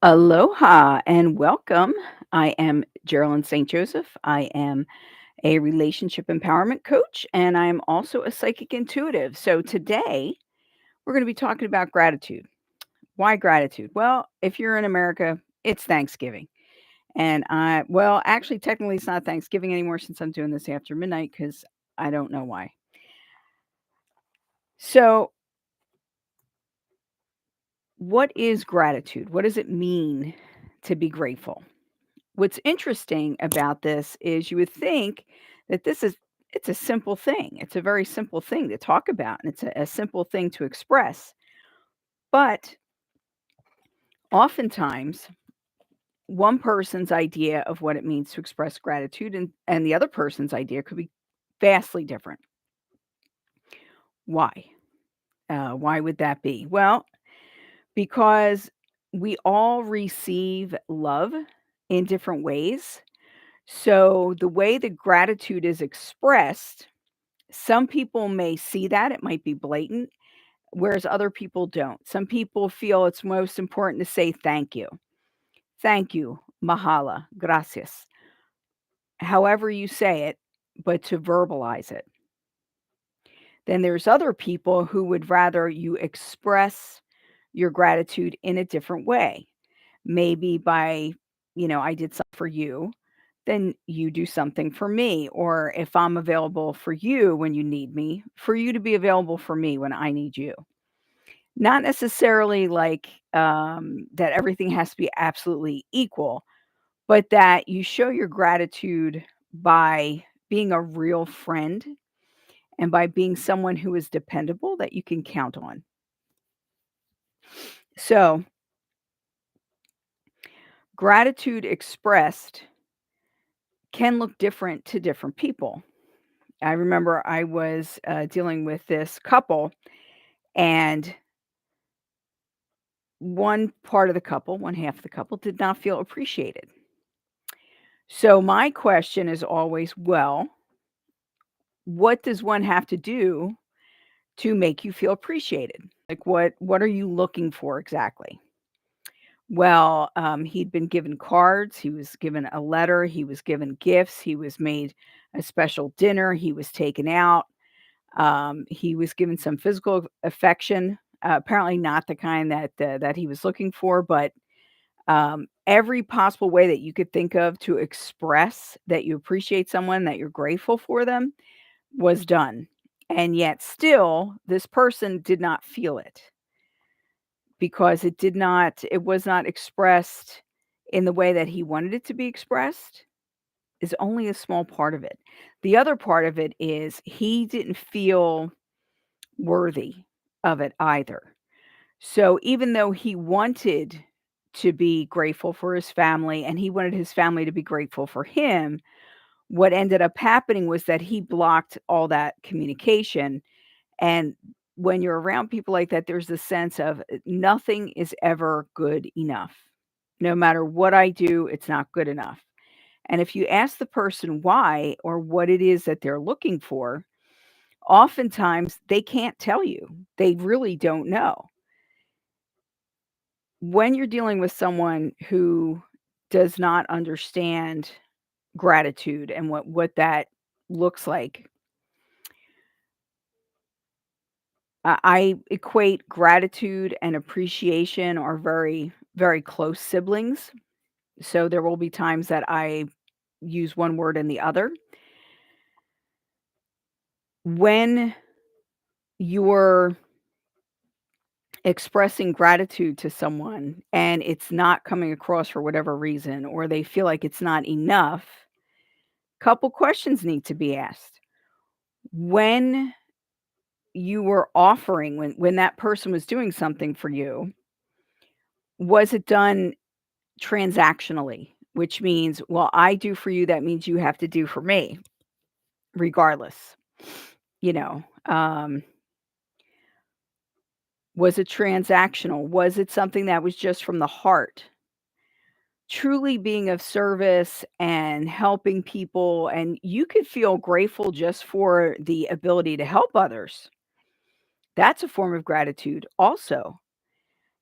Aloha and welcome. I am Geralyn St Joseph. I am a relationship empowerment coach and I'm also a psychic intuitive. So today we're going to be talking about gratitude. Why gratitude? Well, if you're in America, it's Thanksgiving. Actually, technically, it's not Thanksgiving anymore since I'm doing this after midnight because I don't know why. So, what is gratitude? What does it mean to be grateful? What's interesting about this is you would think that it's a simple thing. It's a very simple thing to talk about, and it's a simple thing to express. But oftentimes, one person's idea of what it means to express gratitude and the other person's idea could be vastly different. Why? Why would that be? Well, because we all receive love in different ways. So the way that gratitude is expressed, some people may see that, it might be blatant, whereas other people don't. Some people feel it's most important to say thank you, mahala, gracias, however you say it, but to verbalize it. Then there's other people who would rather you express your gratitude in a different way. Maybe by, I did something for you, then you do something for me. Or if I'm available for you when you need me, for you to be available for me when I need you. Not necessarily like that everything has to be absolutely equal, but that you show your gratitude by being a real friend and by being someone who is dependable that you can count on. So, gratitude expressed can look different to different people. I remember I was dealing with this couple, and one part of the couple, one half of the couple, did not feel appreciated. So, my question is always, well, what does one have to do to make you feel appreciated? Like, what are you looking for exactly? Well, he'd been given cards, he was given a letter, he was given gifts, he was made a special dinner, he was taken out, he was given some physical affection, apparently not the kind that he was looking for, but every possible way that you could think of to express that you appreciate someone, that you're grateful for them, was done. And yet, still, this person did not feel it because it was not expressed in the way that he wanted it to be expressed, is only a small part of it. The other part of it is he didn't feel worthy of it either. So even though he wanted to be grateful for his family and he wanted his family to be grateful for him, what ended up happening was that he blocked all that communication. And when you're around people like that, there's this sense of nothing is ever good enough. No matter what I do, it's not good enough. And if you ask the person why or what it is that they're looking for, oftentimes they can't tell you. They really don't know. When you're dealing with someone who does not understand gratitude and what that looks like, I equate gratitude and appreciation are very, very close siblings. So there will be times that I use one word and the other. When you're expressing gratitude to someone and it's not coming across for whatever reason, or they feel like it's not enough, couple questions need to be asked. When you were offering, when that person was doing something for you, was it done transactionally? Which means, well, I do for you, that means you have to do for me, regardless. You know, was it transactional? Was it something that was just from the heart? Truly being of service and helping people, and you could feel grateful just for the ability to help others. That's a form of gratitude also.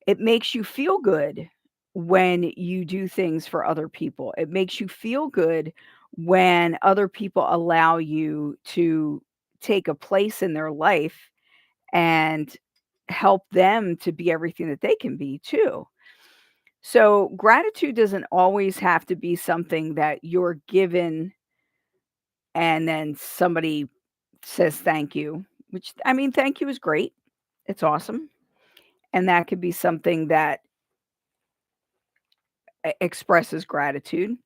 It makes you feel good when you do things for other people. It makes you feel good when other people allow you to take a place in their life and help them to be everything that they can be too. So, gratitude doesn't always have to be something that you're given and then somebody says thank you, which I mean, thank you is great. It's awesome. And that could be something that expresses gratitude.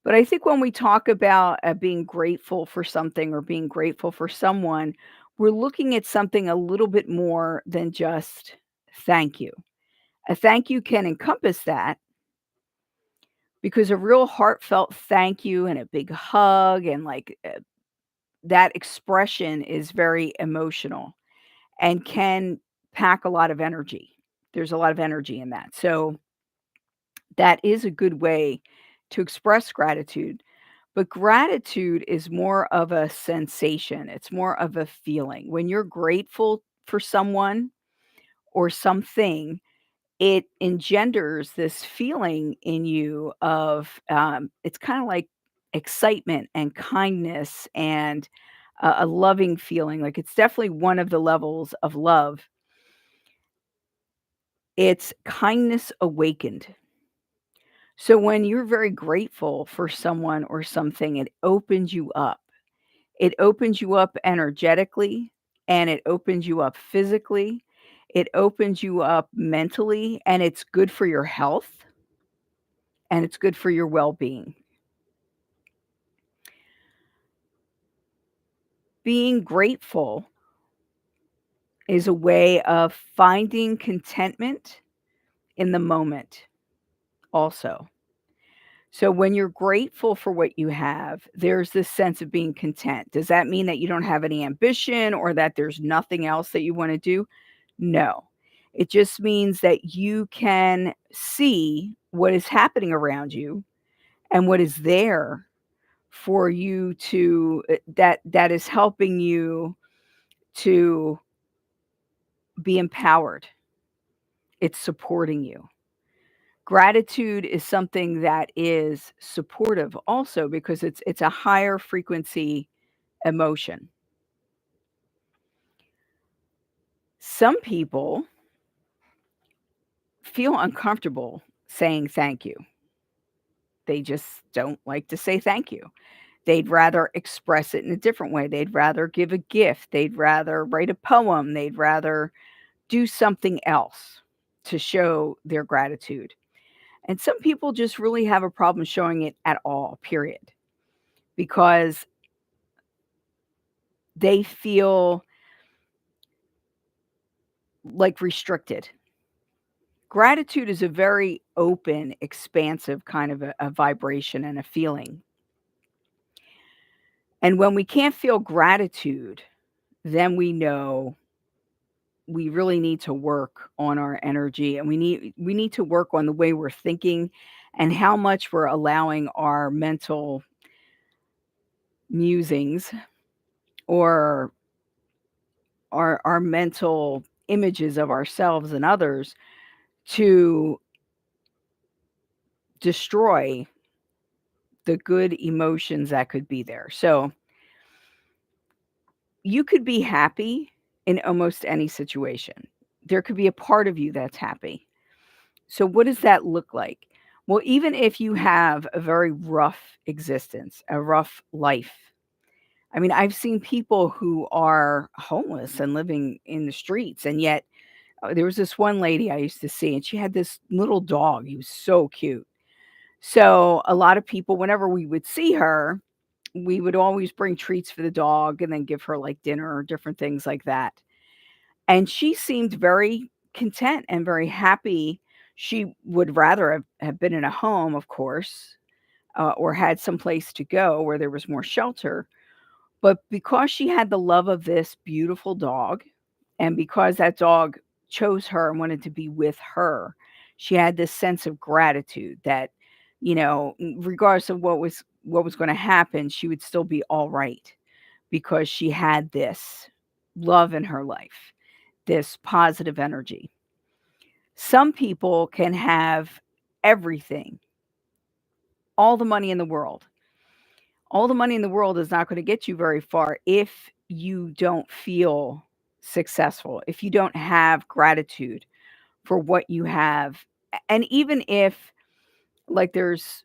But I think when we talk about being grateful for something or being grateful for someone, we're looking at something a little bit more than just thank you. A thank you can encompass that because a real heartfelt thank you and a big hug and that expression is very emotional and can pack a lot of energy. There's a lot of energy in that. So that is a good way to express gratitude. But gratitude is more of a sensation, it's more of a feeling. When you're grateful for someone or something, it engenders this feeling in you of, it's kind of like excitement and kindness and a loving feeling. Like it's definitely one of the levels of love. It's kindness awakened. So when you're very grateful for someone or something, it opens you up. It opens you up energetically and it opens you up physically. It opens you up mentally and it's good for your health and it's good for your well-being. Being grateful is a way of finding contentment in the moment also. So when you're grateful for what you have, there's this sense of being content. Does that mean that you don't have any ambition or that there's nothing else that you want to do? No. It just means that you can see what is happening around you and what is there for you to that is helping you to be empowered. It's supporting you. Gratitude is something that is supportive also because it's a higher frequency emotion. Some people feel uncomfortable saying thank you. They just don't like to say thank you. They'd rather express it in a different way. They'd rather give a gift. They'd rather write a poem. They'd rather do something else to show their gratitude. And some people just really have a problem showing it at all, period, because they feel like restricted. Gratitude is a very open, expansive kind of a vibration and a feeling. And when we can't feel gratitude, then we know we really need to work on our energy and we need to work on the way we're thinking and how much we're allowing our mental musings or our mental images of ourselves and others to destroy the good emotions that could be there. So you could be happy in almost any situation. There could be a part of you that's happy. So what does that look like? Well, even if you have a very rough existence, a rough life. I mean, I've seen people who are homeless and living in the streets, and yet there was this one lady I used to see, and she had this little dog. He was so cute. So a lot of people, whenever we would see her, we would always bring treats for the dog and then give her like dinner or different things like that. And she seemed very content and very happy. She would rather have been in a home, of course, or had some place to go where there was more shelter. But because she had the love of this beautiful dog, and because that dog chose her and wanted to be with her, she had this sense of gratitude that, regardless of what was going to happen, she would still be all right because she had this love in her life, this positive energy. Some people can have everything, all the money in the world. All the money in the world is not going to get you very far if you don't feel successful, if you don't have gratitude for what you have. And even if, like, there's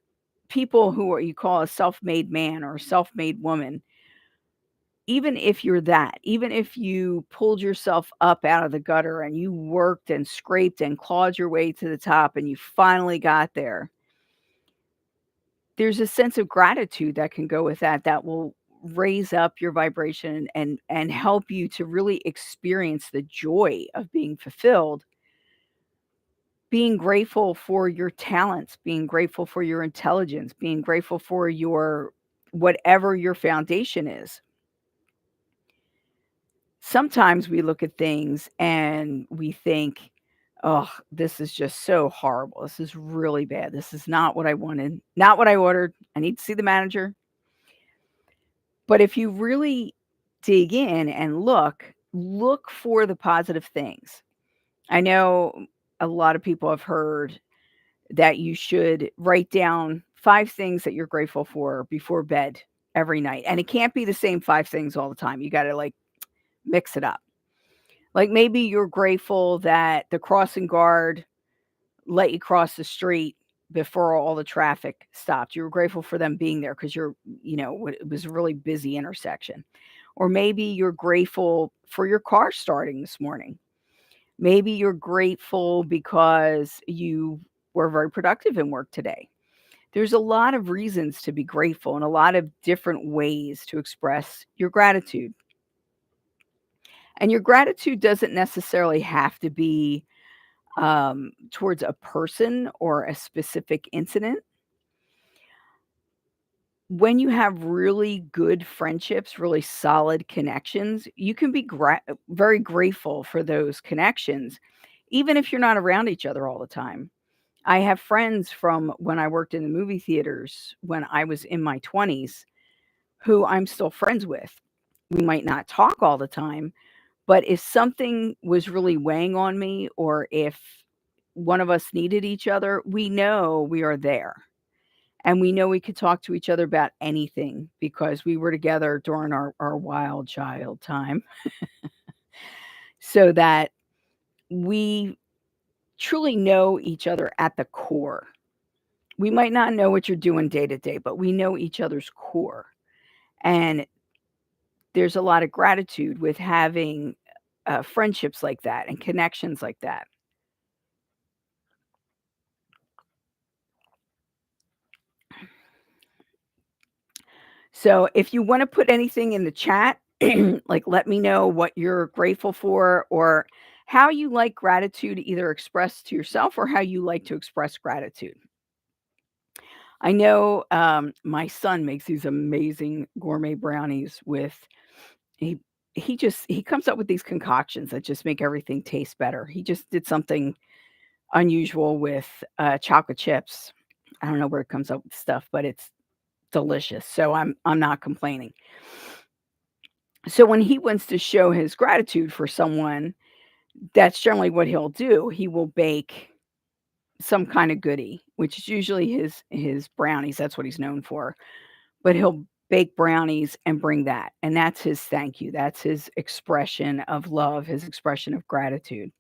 people who are, you call a self-made man or a self-made woman, even if you're that, even if you pulled yourself up out of the gutter and you worked and scraped and clawed your way to the top and you finally got there, there's a sense of gratitude that can go with that, that will raise up your vibration and help you to really experience the joy of being fulfilled, being grateful for your talents, being grateful for your intelligence, being grateful for your whatever your foundation is. Sometimes we look at things and we think, "Oh, this is just so horrible. This is really bad. This is not what I wanted, not what I ordered. I need to see the manager." But if you really dig in and look for the positive things. I know a lot of people have heard that you should write down 5 things that you're grateful for before bed every night, and it can't be the same 5 things all the time. You gotta, like, mix it up. Like, maybe you're grateful that the crossing guard let you cross the street before all the traffic stopped. You were grateful for them being there because it was a really busy intersection. Or maybe you're grateful for your car starting this morning. Maybe you're grateful because you were very productive in work today. There's a lot of reasons to be grateful and a lot of different ways to express your gratitude. And your gratitude doesn't necessarily have to be towards a person or a specific incident. When you have really good friendships, really solid connections, you can be very grateful for those connections, even if you're not around each other all the time. I have friends from when I worked in the movie theaters when I was in my 20s who I'm still friends with. We might not talk all the time, but if something was really weighing on me or if one of us needed each other, we know we are there. And we know we could talk to each other about anything because we were together during our wild child time. So that we truly know each other at the core. We might not know what you're doing day to day, but we know each other's core. And there's a lot of gratitude with having friendships like that and connections like that. So if you want to put anything in the chat, like let me know what you're grateful for or how you like gratitude either expressed to yourself or how you like to express gratitude. I know my son makes these amazing gourmet brownies with he he comes up with these concoctions that just make everything taste better. He just did something unusual with chocolate chips. I don't know where it comes up with stuff, but it's delicious. So I'm not complaining. So when he wants to show his gratitude for someone, that's generally what he'll do. He will bake some kind of goodie, which is usually his brownies. That's what he's known for. But he'll bake brownies and bring that. And that's his thank you. That's his expression of love, his expression of gratitude.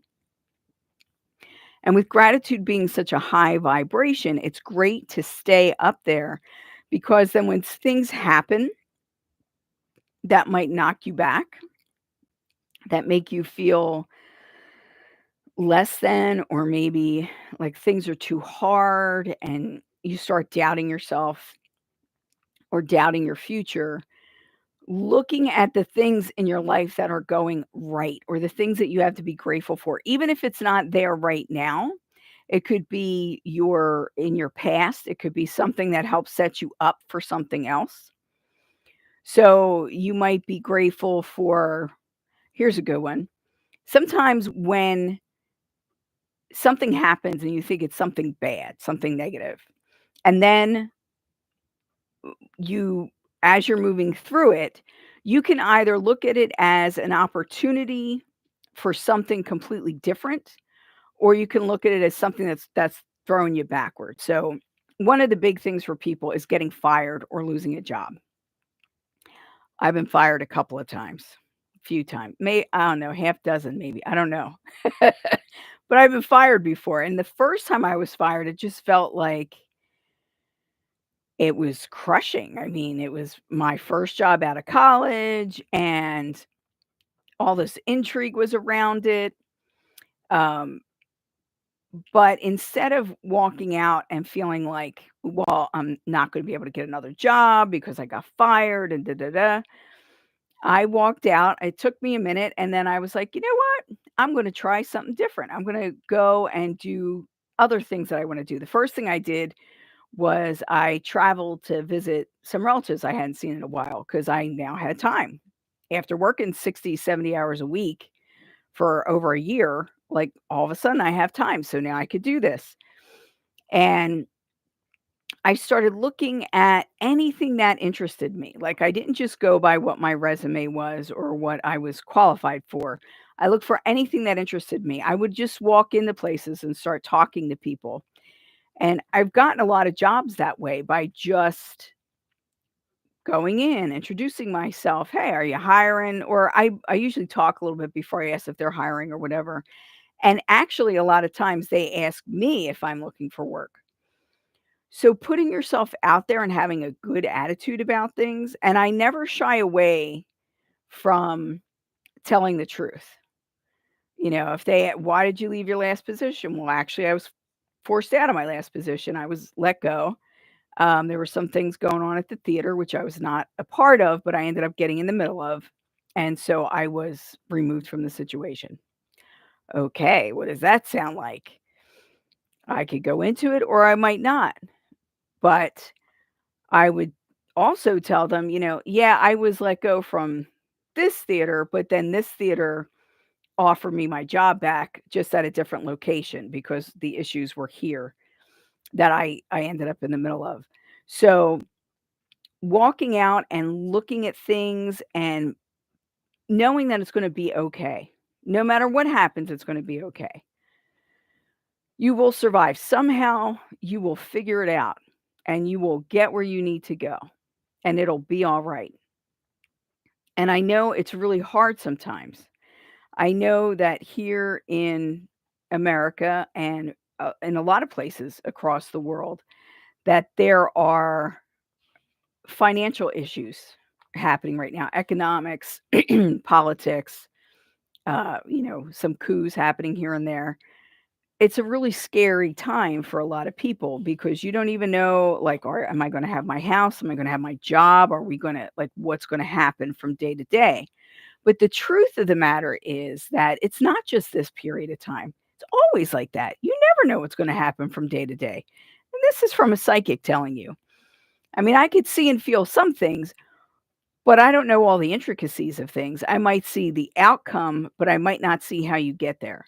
And with gratitude being such a high vibration, it's great to stay up there because then when things happen that might knock you back, that make you feel less than, or maybe like things are too hard and you start doubting yourself or doubting your future, looking at the things in your life that are going right or the things that you have to be grateful for, even if it's not there right now. It could be in your past. It could be something that helps set you up for something else. So you might be grateful for, here's a good one. Sometimes when something happens and you think it's something bad, something negative, and then you as you're moving through it, you can either look at it as an opportunity for something completely different, or you can look at it as something that's throwing you backwards. So, one of the big things for people is getting fired or losing a job. I've been fired a couple of times, a few times, I don't know, half dozen maybe, I don't know. But I've been fired before, and the first time I was fired, it just felt like it was crushing. I mean, it was my first job out of college, and all this intrigue was around it. Um, but instead of walking out and feeling like, "Well, I'm not gonna be able to get another job because I got fired and da da da," I walked out. It took me a minute, and then I was like, "You know what? I'm gonna try something different. I'm gonna go and do other things that I wanna do." The first thing I did was I traveled to visit some relatives I hadn't seen in a while because I now had time. After working 60, 70 hours a week for over a year, like, all of a sudden, I have time, so now I could do this. And I started looking at anything that interested me. Like, I didn't just go by what my resume was or what I was qualified for. I looked for anything that interested me. I would just walk into places and start talking to people. And I've gotten a lot of jobs that way by just going in, introducing myself. "Hey, are you hiring?" Or I usually talk a little bit before I ask if they're hiring or whatever. And actually, a lot of times they ask me if I'm looking for work. So putting yourself out there and having a good attitude about things, and I never shy away from telling the truth. If "Why did you leave your last position?" "Well, actually, I was forced out of my last position. I was let go. There were some things going on at the theater, which I was not a part of, but I ended up getting in the middle of, and so I was removed from the situation." "Okay, what does that sound like?" I could go into it or I might not, but I would also tell them, "Yeah, I was let go from this theater, but then this theater offered me my job back just at a different location because the issues were here that I ended up in the middle of." So, walking out and looking at things and knowing that it's gonna be okay. No matter what happens, it's gonna be okay. You will survive. Somehow, you will figure it out, and you will get where you need to go, and it'll be alright. And I know it's really hard sometimes. I know that here in America and, in a lot of places across the world, that there are financial issues happening right now, economics, politics, some coups happening here and there. It's a really scary time for a lot of people because you don't even know, like, am I gonna have my house? Am I gonna have my job? Are we gonna like, what's gonna happen from day to day? But the truth of the matter is that it's not just this period of time. It's always like that. You never know what's gonna happen from day to day. And this is from a psychic telling you. I mean, I could see and feel some things, but I don't know all the intricacies of things. I might see the outcome, but I might not see how you get there.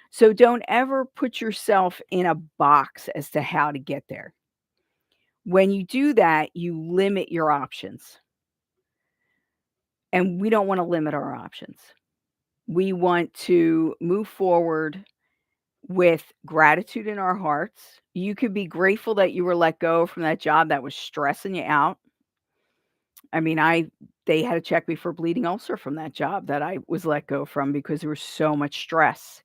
So don't ever put yourself in a box as to how to get there. When you do that, you limit your options. And we don't want to limit our options. We want to move forward with gratitude in our hearts. You could be grateful that you were let go from that job that was stressing you out. I mean, they had to check me for bleeding ulcer from that job that I was let go from because there was so much stress.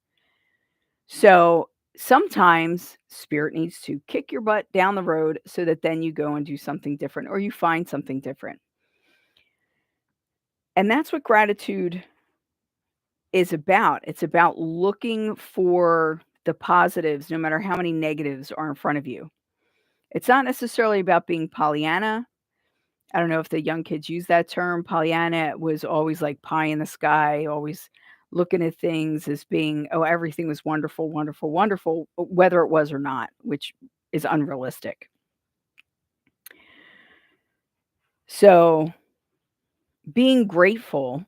So sometimes spirit needs to kick your butt down the road so that then you go and do something different or you find something different. And that's what gratitude is about. It's about looking for the positives no matter how many negatives are in front of you. It's not necessarily about being Pollyanna. I don't know if the young kids use that term. Pollyanna was always like pie in the sky, always looking at things as being, oh, everything was wonderful, wonderful, wonderful, whether it was or not, which is unrealistic. So, being grateful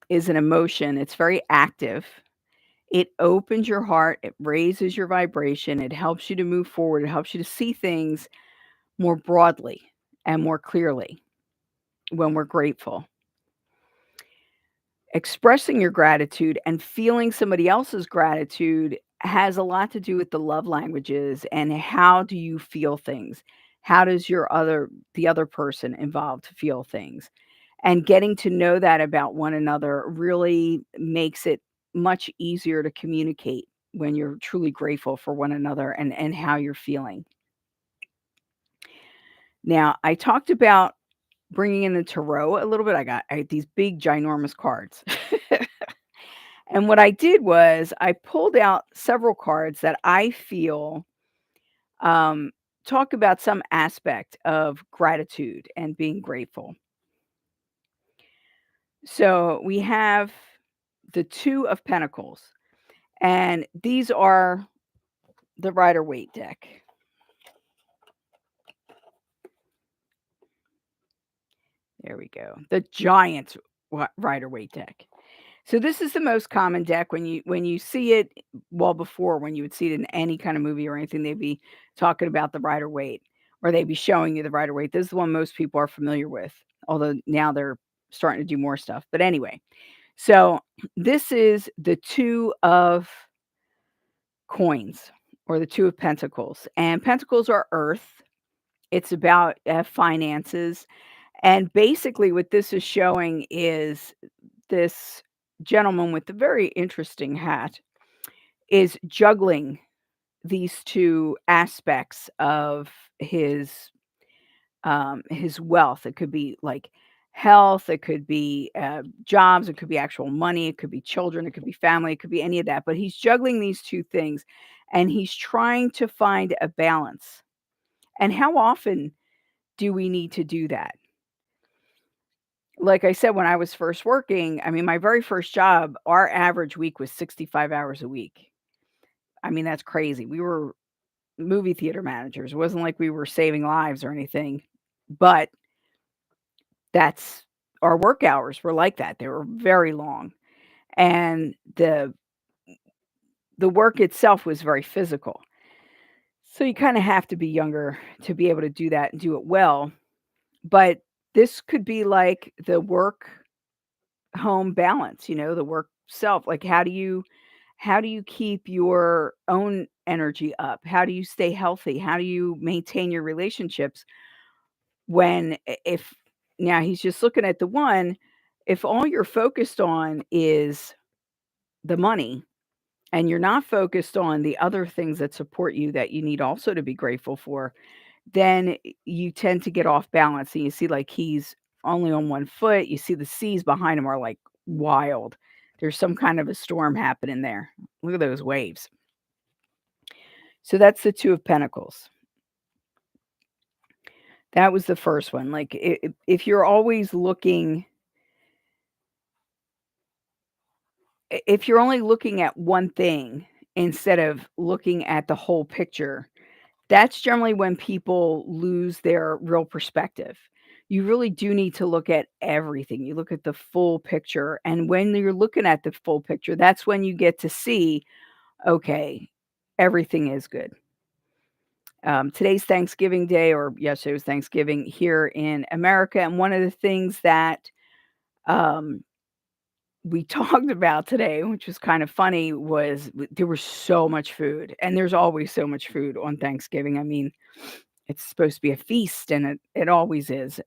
is an emotion, it's very active. It opens your heart, it raises your vibration, it helps you to move forward, it helps you to see things more broadly and more clearly when we're grateful. Expressing your gratitude and feeling somebody else's gratitude has a lot to do with the love languages and how do you feel things? How does the other person involved feel things? And getting to know that about one another really makes it much easier to communicate when you're truly grateful for one another and how you're feeling. Now, I talked about bringing in the tarot a little bit. I had these big ginormous cards. And what I did was I pulled out several cards that I feel um, talk about some aspect of gratitude and being grateful. So we have the Two of Pentacles, and these are the Rider Waite deck. There we go. The giant Rider Waite deck. So this is the most common deck when you see it. Well, before when you would see it in any kind of movie or anything, they'd be talking about the Rider Waite, or they'd be showing you the Rider Waite. This is the one most people are familiar with, although now they're starting to do more stuff. But anyway, so this is the Two of Coins or the Two of Pentacles, and Pentacles are Earth. It's about finances, and basically what this is showing is this gentleman with a very interesting hat is juggling these two aspects of his wealth. It could be like health, it could be jobs, it could be actual money, it could be children, it could be family, it could be any of that. But he's juggling these two things, and he's trying to find a balance. And how often do we need to do that? Like I said, when I was first working, I mean, my very first job, our average week was 65 hours a week. I mean, that's crazy. We were movie theater managers. It wasn't like we were saving lives or anything, but that's our work hours were like that. They were very long. And the work itself was very physical. So you kind of have to be younger to be able to do that and do it well. But this could be like the work home balance, the work self. Like how do you keep your own energy up? How do you stay healthy? How do you maintain your relationships when if now he's just looking at the one, if all you're focused on is the money and you're not focused on the other things that support you that you need also to be grateful for, then you tend to get off balance and you see like he's only on one foot. You see the seas behind him are like wild. There's some kind of a storm happening there. Look at those waves. So that's the Two of Pentacles. That was the first one. Like if you're always looking, if you're only looking at one thing instead of looking at the whole picture, that's generally when people lose their real perspective. You really do need to look at everything. You look at the full picture. And when you're looking at the full picture, that's when you get to see, okay, everything is good. Today's Thanksgiving Day, or yesterday was Thanksgiving here in America. And one of the things that um, we talked about today, which was kind of funny, was there was so much food. And there's always so much food on Thanksgiving. I mean, it's supposed to be a feast, and it always is.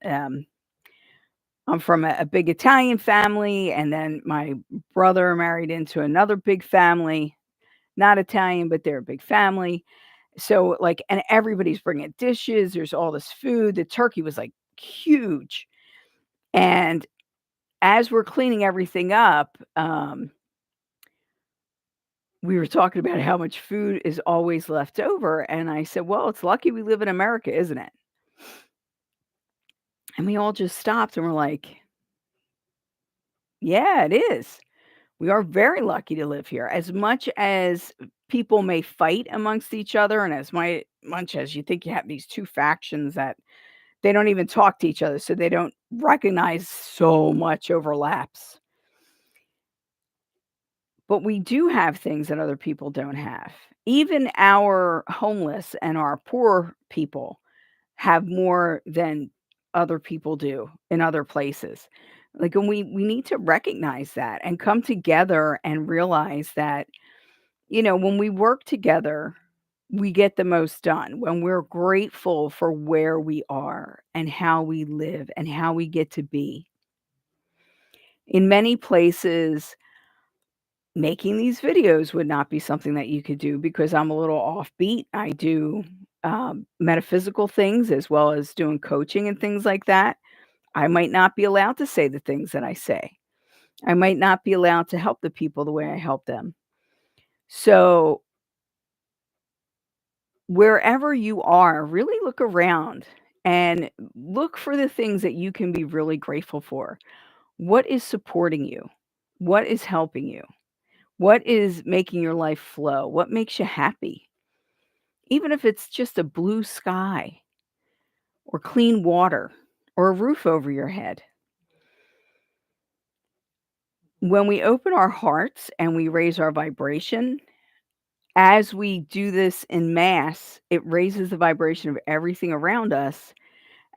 I'm from a big Italian family, and then my brother married into another big family, not Italian, but they're a big family. So, like, and everybody's bringing dishes. There's all this food. The turkey was like huge. And as we're cleaning everything up, we were talking about how much food is always left over. And I said, well, it's lucky we live in America, isn't it? And we all just stopped and we're like, yeah, it is. We are very lucky to live here. As much as people may fight amongst each other, and as much as you think you have these two factions that they don't even talk to each other, so they don't recognize so much overlaps. But we do have things that other people don't have. Even our homeless and our poor people have more than other people do in other places. Like, and we need to recognize that and come together and realize that When we work together, we get the most done. When we're grateful for where we are and how we live and how we get to be. In many places, making these videos would not be something that you could do because I'm a little offbeat. I do metaphysical things as well as doing coaching and things like that. I might not be allowed to say the things that I say. I might not be allowed to help the people the way I help them. So, wherever you are, really look around and look for the things that you can be really grateful for. What is supporting you? What is helping you? What is making your life flow? What makes you happy? Even if it's just a blue sky or clean water or a roof over your head. When we open our hearts and we raise our vibration, as we do this in mass, it raises the vibration of everything around us,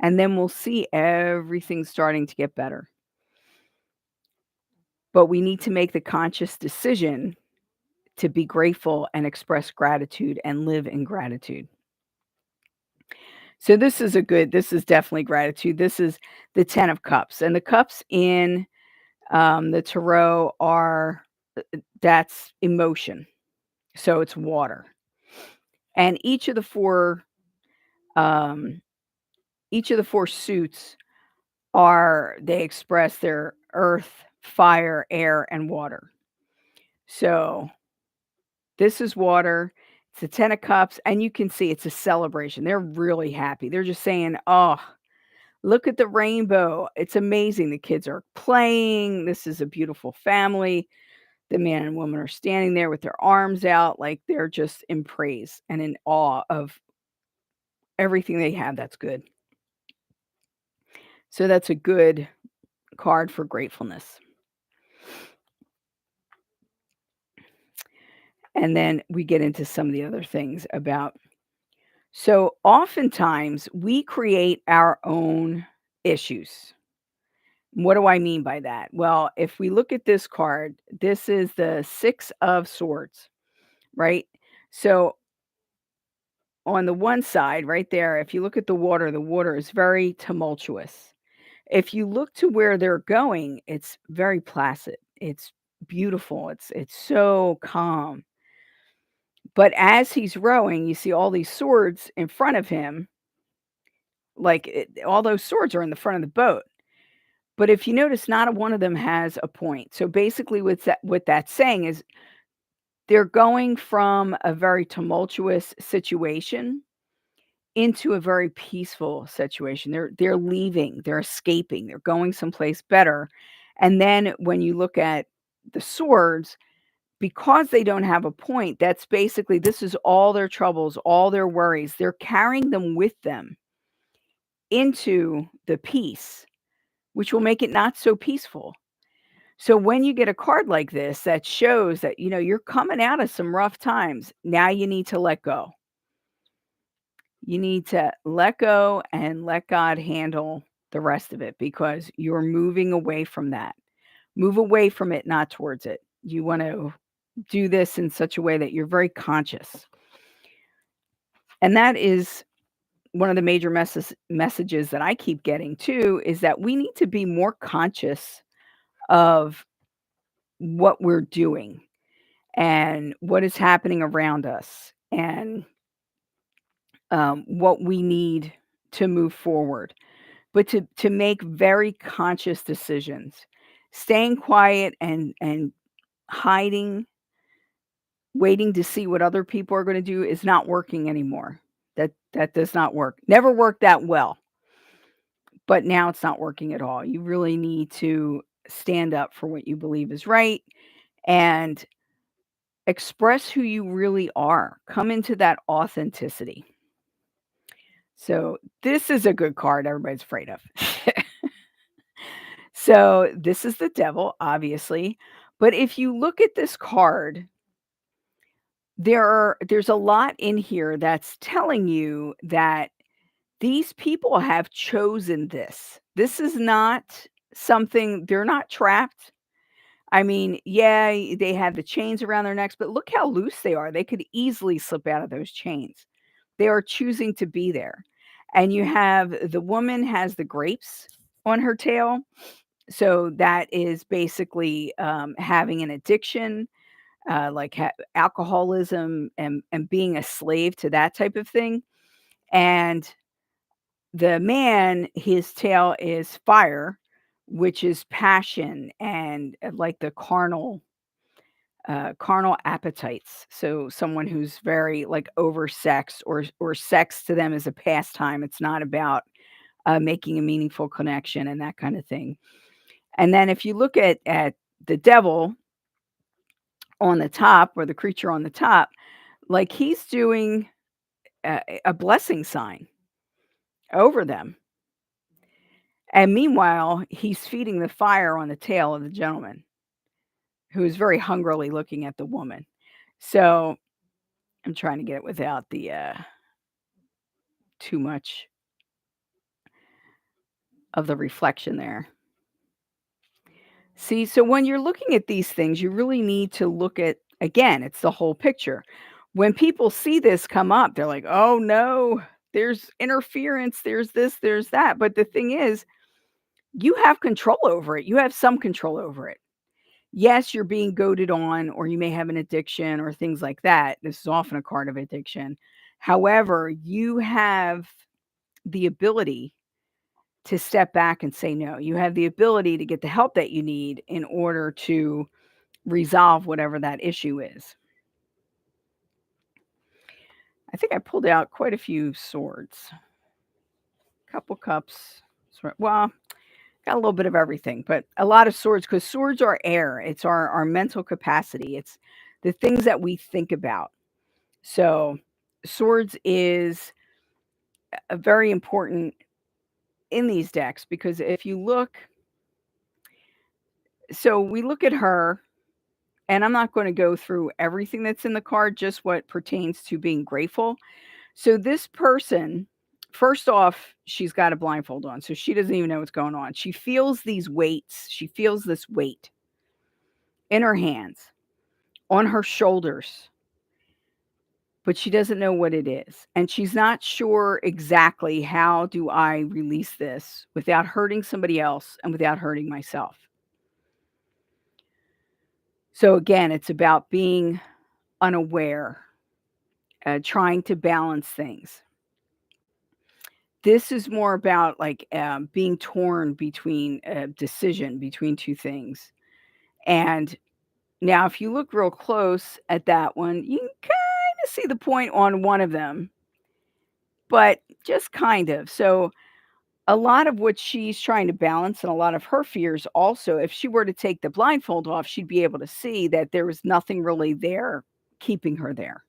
and then we'll see everything starting to get better. But we need to make the conscious decision to be grateful and express gratitude and live in gratitude. So this is definitely gratitude. This is the 10 of cups, and the cups in the tarot are that's emotion. So it's water. And um, each of the four suits they express their earth, fire, air, and water. So this is water. It's the 10 of cups, and you can see it's a celebration. They're really happy. They're just saying, oh, look at the rainbow. It's amazing. The kids are playing. This is a beautiful family. The man and woman are standing there with their arms out, like they're just in praise and in awe of everything they have that's good. So that's a good card for gratefulness. And then we get into some of the other things about. So oftentimes we create our own issues. What do I mean by that? Well, if we look at this card, this is the 6 of swords, right? So on the one side right there, if you look at the water is very tumultuous. If you look to where they're going, it's very placid. It's beautiful. It's so calm. But as he's rowing, you see all these swords in front of him. All those swords are in the front of the boat. But if you notice, not a one of them has a point. So basically, what that's saying is they're going from a very tumultuous situation into a very peaceful situation. They're leaving, they're escaping, they're going someplace better. And then when you look at the swords, because they don't have a point, that's basically this is all their troubles, all their worries. They're carrying them with them into the peace, which will make it not so peaceful. So when you get a card like this that shows that you're coming out of some rough times, now you need to let go. You need to let go and let God handle the rest of it because you're moving away from that. Move away from it, not towards it. You want to do this in such a way that you're very conscious. And that is one of the major messages that I keep getting too is that we need to be more conscious of what we're doing and what is happening around us and what we need to move forward, but to make very conscious decisions. Staying quiet and hiding, waiting to see what other people are going to do is not working anymore. That does not work. Never worked that well, but now it's not working at all. You really need to stand up for what you believe is right and express who you really are. Come into that authenticity. So this is a good card everybody's afraid of. So this is the devil, obviously. But if you look at this card, there's a lot in here that's telling you that these people have chosen this. This is not something they're not trapped. I mean, yeah, they have the chains around their necks, but look how loose they are. They could easily slip out of those chains. They are choosing to be there. And you have the woman has the grapes on her tail. So that is basically having an addiction, like alcoholism and being a slave to that type of thing. And the man, his tail is fire, which is passion and like the carnal appetites. So someone who's very like oversexed or sex to them is a pastime. It's not about making a meaningful connection and that kind of thing. And then if you look at the devil on the top or the creature on the top, like he's doing a blessing sign over them. And meanwhile, he's feeding the fire on the tail of the gentleman who is very hungrily looking at the woman. So I'm trying to get it without the too much of the reflection there. See, so when you're looking at these things, you really need to look at, again, it's the whole picture. When people see this come up, they're like, oh no, there's interference, there's this, there's that. But the thing is, you have control over it. You have some control over it. Yes, you're being goaded on, or you may have an addiction or things like that. This is often a card of addiction. However, you have the ability to step back and say no. You have the ability to get the help that you need in order to resolve whatever that issue is. I think I pulled out quite a few swords, couple cups. Well, got a little bit of everything, but a lot of swords because swords are air. It's our mental capacity. It's the things that we think about. So, swords is a very important in these decks because if you look, so we look at her, and I'm not going to go through everything that's in the card, just what pertains to being grateful. So, this person, first off, she's got a blindfold on, so she doesn't even know what's going on. She feels these weights. She feels this weight in her hands, on her shoulders, but she doesn't know what it is. And she's not sure exactly how do I release this without hurting somebody else and without hurting myself. So again, it's about being unaware, trying to balance things. This is more about like being torn between a decision between two things. And now, if you look real close at that one, you can kind of see the point on one of them, but just kind of. So, a lot of what she's trying to balance and a lot of her fears also, if she were to take the blindfold off, she'd be able to see that there was nothing really there keeping her there.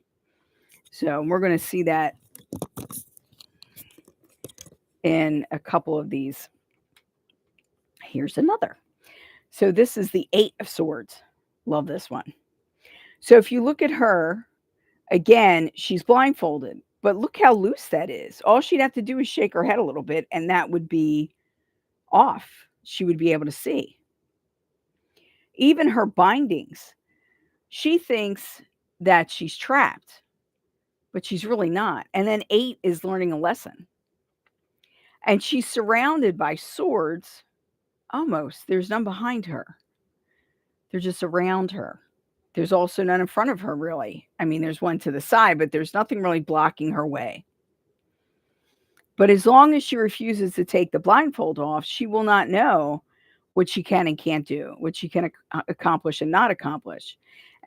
So, we're going to see that in a couple of these. Here's another. So, this is the Eight of Swords. Love this one. So, if you look at her, again, she's blindfolded, but look how loose that is. All she'd have to do is shake her head a little bit, and that would be off. She would be able to see. Even her bindings, she thinks that she's trapped, but she's really not. And then 8 is learning a lesson. And she's surrounded by swords almost. There's none behind her, they're just around her. There's also none in front of her, really. I mean, there's one to the side, but there's nothing really blocking her way. But as long as she refuses to take the blindfold off, she will not know what she can and can't do, what she can accomplish and not accomplish.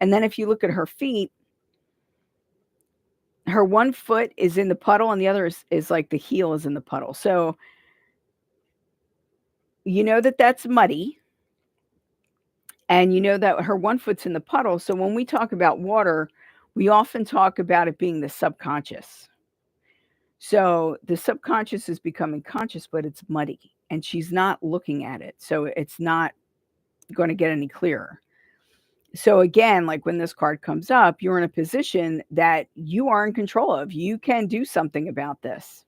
And then if you look at her feet, her one foot is in the puddle and the other is like the heel is in the puddle. So you know that that's muddy. And you know that her one foot's in the puddle. So when we talk about water, we often talk about it being the subconscious. So the subconscious is becoming conscious, but it's muddy and she's not looking at it. So it's not going to get any clearer. So again, like when this card comes up, you're in a position that you are in control of. You can do something about this.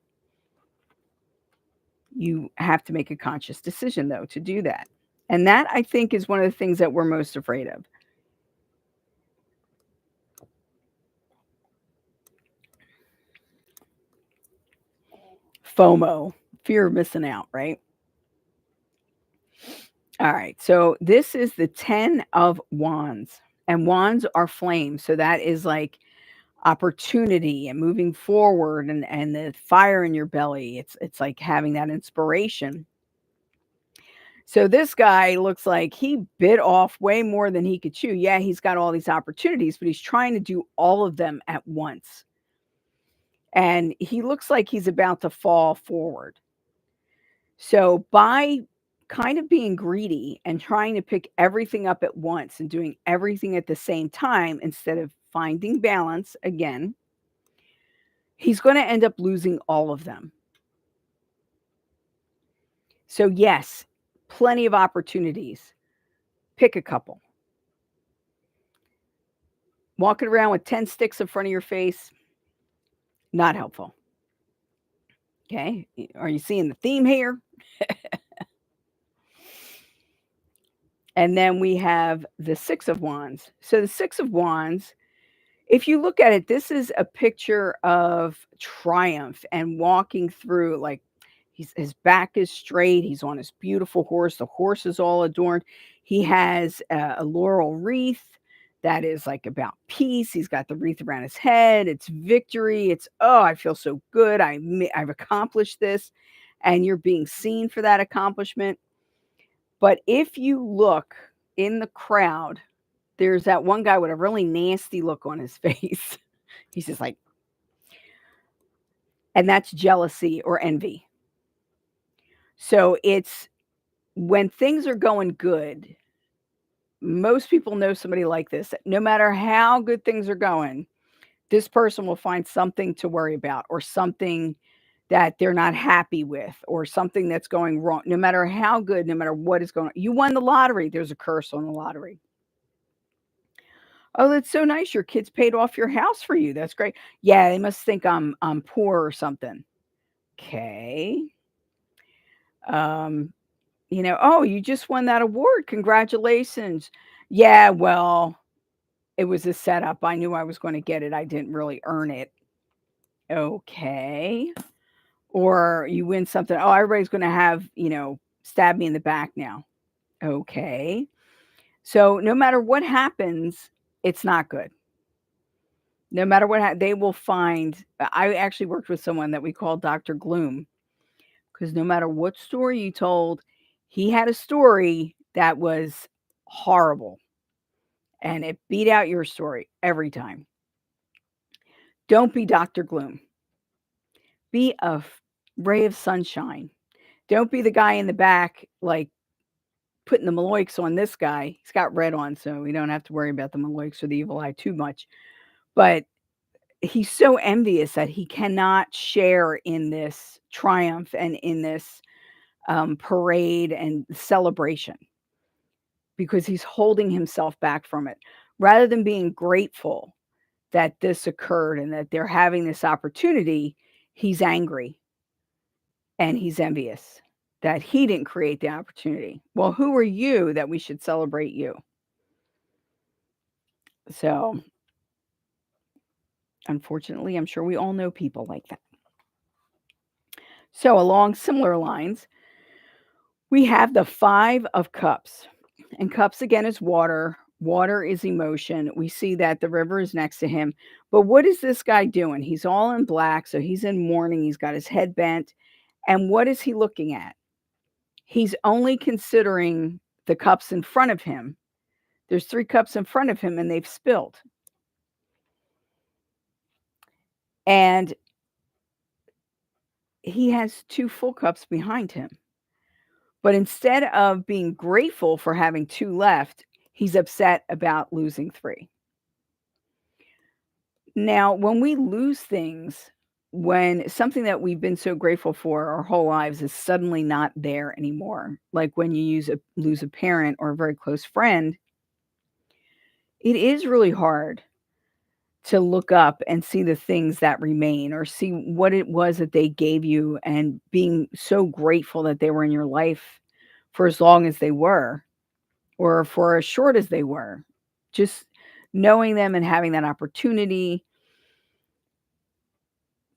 You have to make a conscious decision, though, to do that. And that, I think, is one of the things that we're most afraid of. FOMO, fear of missing out, right? All right. So this is the 10 of Wands, and wands are flames. So that is like opportunity and moving forward, and the fire in your belly. It's like having that inspiration. So this guy looks like he bit off way more than he could chew. Yeah, he's got all these opportunities, but he's trying to do all of them at once. And he looks like he's about to fall forward. So by kind of being greedy and trying to pick everything up at once and doing everything at the same time instead of finding balance again, he's going to end up losing all of them. So yes, plenty of opportunities. Pick a couple. Walking around with 10 sticks in front of your face, not helpful. Okay. Are you seeing the theme here? And then we have the Six of Wands. So the Six of Wands, if you look at it, this is a picture of triumph and walking through, like his back is straight. He's on his beautiful horse. The horse is all adorned. He has a laurel wreath that is like about peace. He's got the wreath around his head. It's victory. It's, oh, I feel so good. I've accomplished this. And you're being seen for that accomplishment. But if you look in the crowd, there's that one guy with a really nasty look on his face. He's just like, and that's jealousy or envy. So it's when things are going good, most people know somebody like this. No matter how good things are going, this person will find something to worry about or something that they're not happy with or something that's going wrong. No matter how good, no matter what is going on. You won the lottery. There's a curse on the lottery. Oh, that's so nice. Your kids paid off your house for you. That's great. Yeah, they must think I'm poor or something. Okay. Um, oh, you just won that award. Congratulations. Yeah, well, it was a setup. I knew I was going to get it. I didn't really earn it. Okay. Or you win something. Oh, everybody's going to have, stab me in the back now. Okay. So no matter what happens, it's not good. No matter what, they will find. I actually worked with someone that we call Dr. Gloom, because no matter what story you told, he had a story that was horrible and it beat out your story every time. Don't be Dr. Gloom. Be a ray of sunshine. Don't be the guy in the back, like putting the maloiks on this guy. He's got red on, so we don't have to worry about the maloiks or the evil eye too much. But he's so envious that he cannot share in this triumph and in this parade and celebration because he's holding himself back from it rather than being grateful that this occurred and that they're having this opportunity. He's angry and he's envious that he didn't create the opportunity. Well, who are you that we should celebrate you? So unfortunately, I'm sure we all know people like that. So along similar lines, we have the Five of Cups. And cups again is water. Water is emotion. We see that the river is next to him. But what is this guy doing? He's all in black, so he's in mourning. He's got his head bent. And what is he looking at? He's only considering the cups in front of him. There's 3 cups in front of him and they've spilled. And he has 2 full cups behind him. But instead of being grateful for having 2 left, he's upset about losing 3. Now, when we lose things, when something that we've been so grateful for our whole lives is suddenly not there anymore, like when you lose a parent or a very close friend, it is really hard to look up and see the things that remain or see what it was that they gave you and being so grateful that they were in your life for as long as they were, or for as short as they were. Just knowing them and having that opportunity.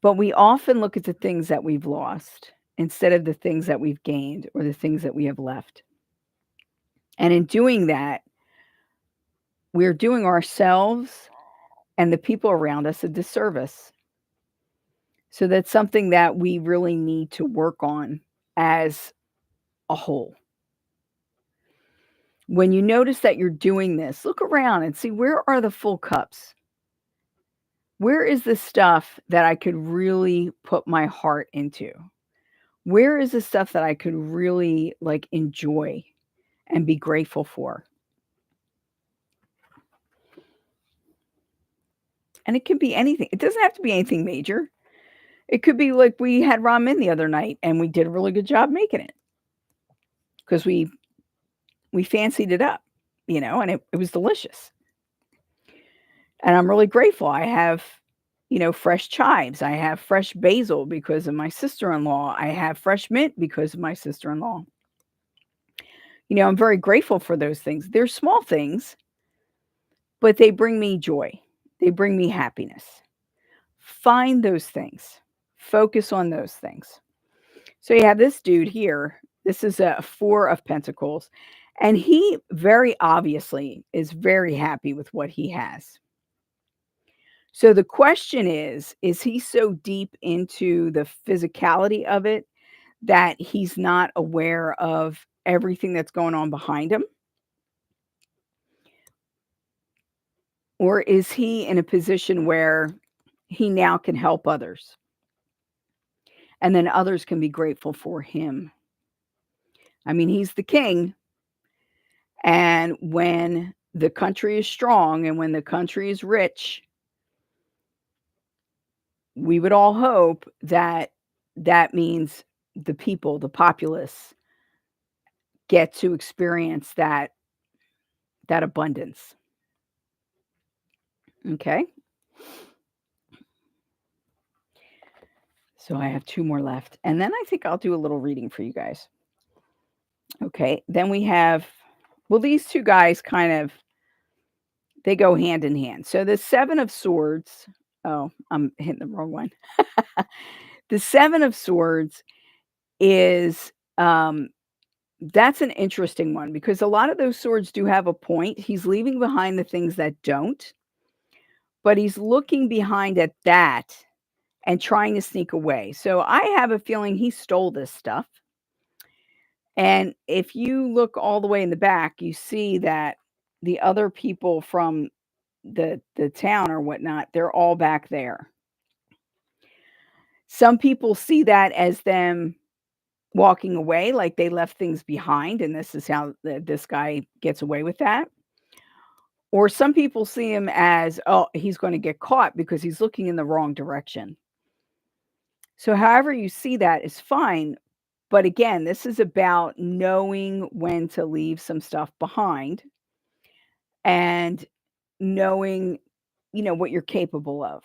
But we often look at the things that we've lost instead of the things that we've gained or the things that we have left. And in doing that, we're doing ourselves and the people around us a disservice. So that's something that we really need to work on as a whole. When you notice that you're doing this, look around and see, where are the full cups? Where is the stuff that I could really put my heart into? Where is the stuff that I could really like enjoy and be grateful for? And it can be anything. It doesn't have to be anything major. It could be like we had ramen the other night and we did a really good job making it because we fancied it up, and it was delicious. And I'm really grateful. I have, fresh chives. I have fresh basil because of my sister-in-law. I have fresh mint because of my sister-in-law. I'm very grateful for those things. They're small things, but they bring me joy. They bring me happiness. Find those things. Focus on those things. So you have this dude here. This is a 4 of Pentacles. And he very obviously is very happy with what he has. So the question is he so deep into the physicality of it that he's not aware of everything that's going on behind him? Or is he in a position where he now can help others? And then others can be grateful for him. I mean, he's the king. And when the country is strong and when the country is rich, we would all hope that that means the people, the populace, get to experience that abundance. Okay? So I have 2 more left, and then I think I'll do a little reading for you guys. Okay, then we have, well, these 2 guys they go hand in hand. So the 7 of Swords, oh, I'm hitting the wrong one. The 7 of Swords is, that's an interesting one because a lot of those swords do have a point. He's leaving behind the things that don't, but he's looking behind at that and trying to sneak away. So I have a feeling he stole this stuff. And if you look all the way in the back, you see that the other people from the town or whatnot, they're all back there. Some people see that as them walking away, like they left things behind, and this is how this guy gets away with that. Or some people see him as, oh, he's going to get caught because he's looking in the wrong direction. So however you see that is fine. But again, this is about knowing when to leave some stuff behind and knowing, what you're capable of.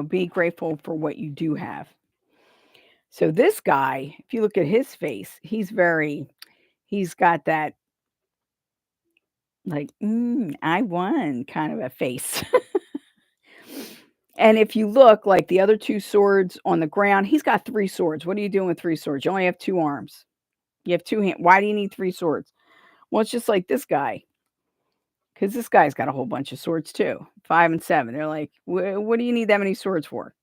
Be grateful for what you do have. So this guy, if you look at his face, he's got that like, I won kind of a face. And if you look, like the other 2 swords on the ground, he's got 3 swords. What are you doing with 3 swords? You only have 2 arms. You have 2 hands. Why do you need 3 swords? Well, it's just like this guy, because this guy's got a whole bunch of swords too. 5 and 7. They're like, what do you need that many swords for?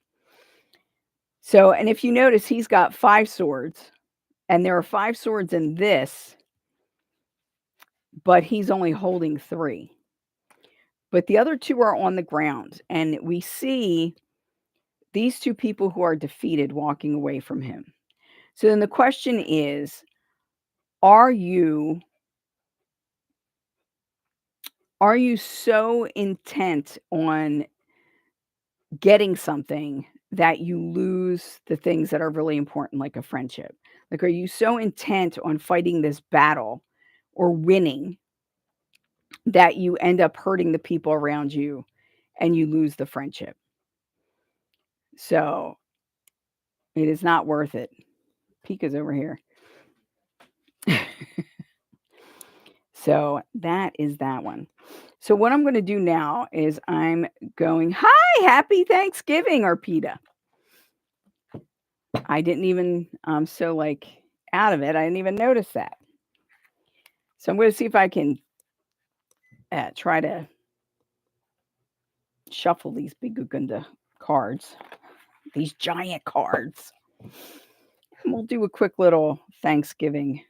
So, and if you notice, he's got 5 swords, and there are 5 swords in this, but he's only holding 3. But the other 2 are on the ground, and we see these 2 people who are defeated walking away from him. So then the question is, are you so intent on getting something that you lose the things that are really important, like a friendship? Like, are you so intent on fighting this battle or winning that you end up hurting the people around you and you lose the friendship? So, It is not worth it. Pika's over here. So that is that one. So what I'm going to do now is I'm going, hi, happy Thanksgiving, Arpita. I didn't even, I'm so like out of it. I didn't even notice that. So I'm going to see if I can try to shuffle these big Gugunda cards, these giant cards. And we'll do a quick little Thanksgiving.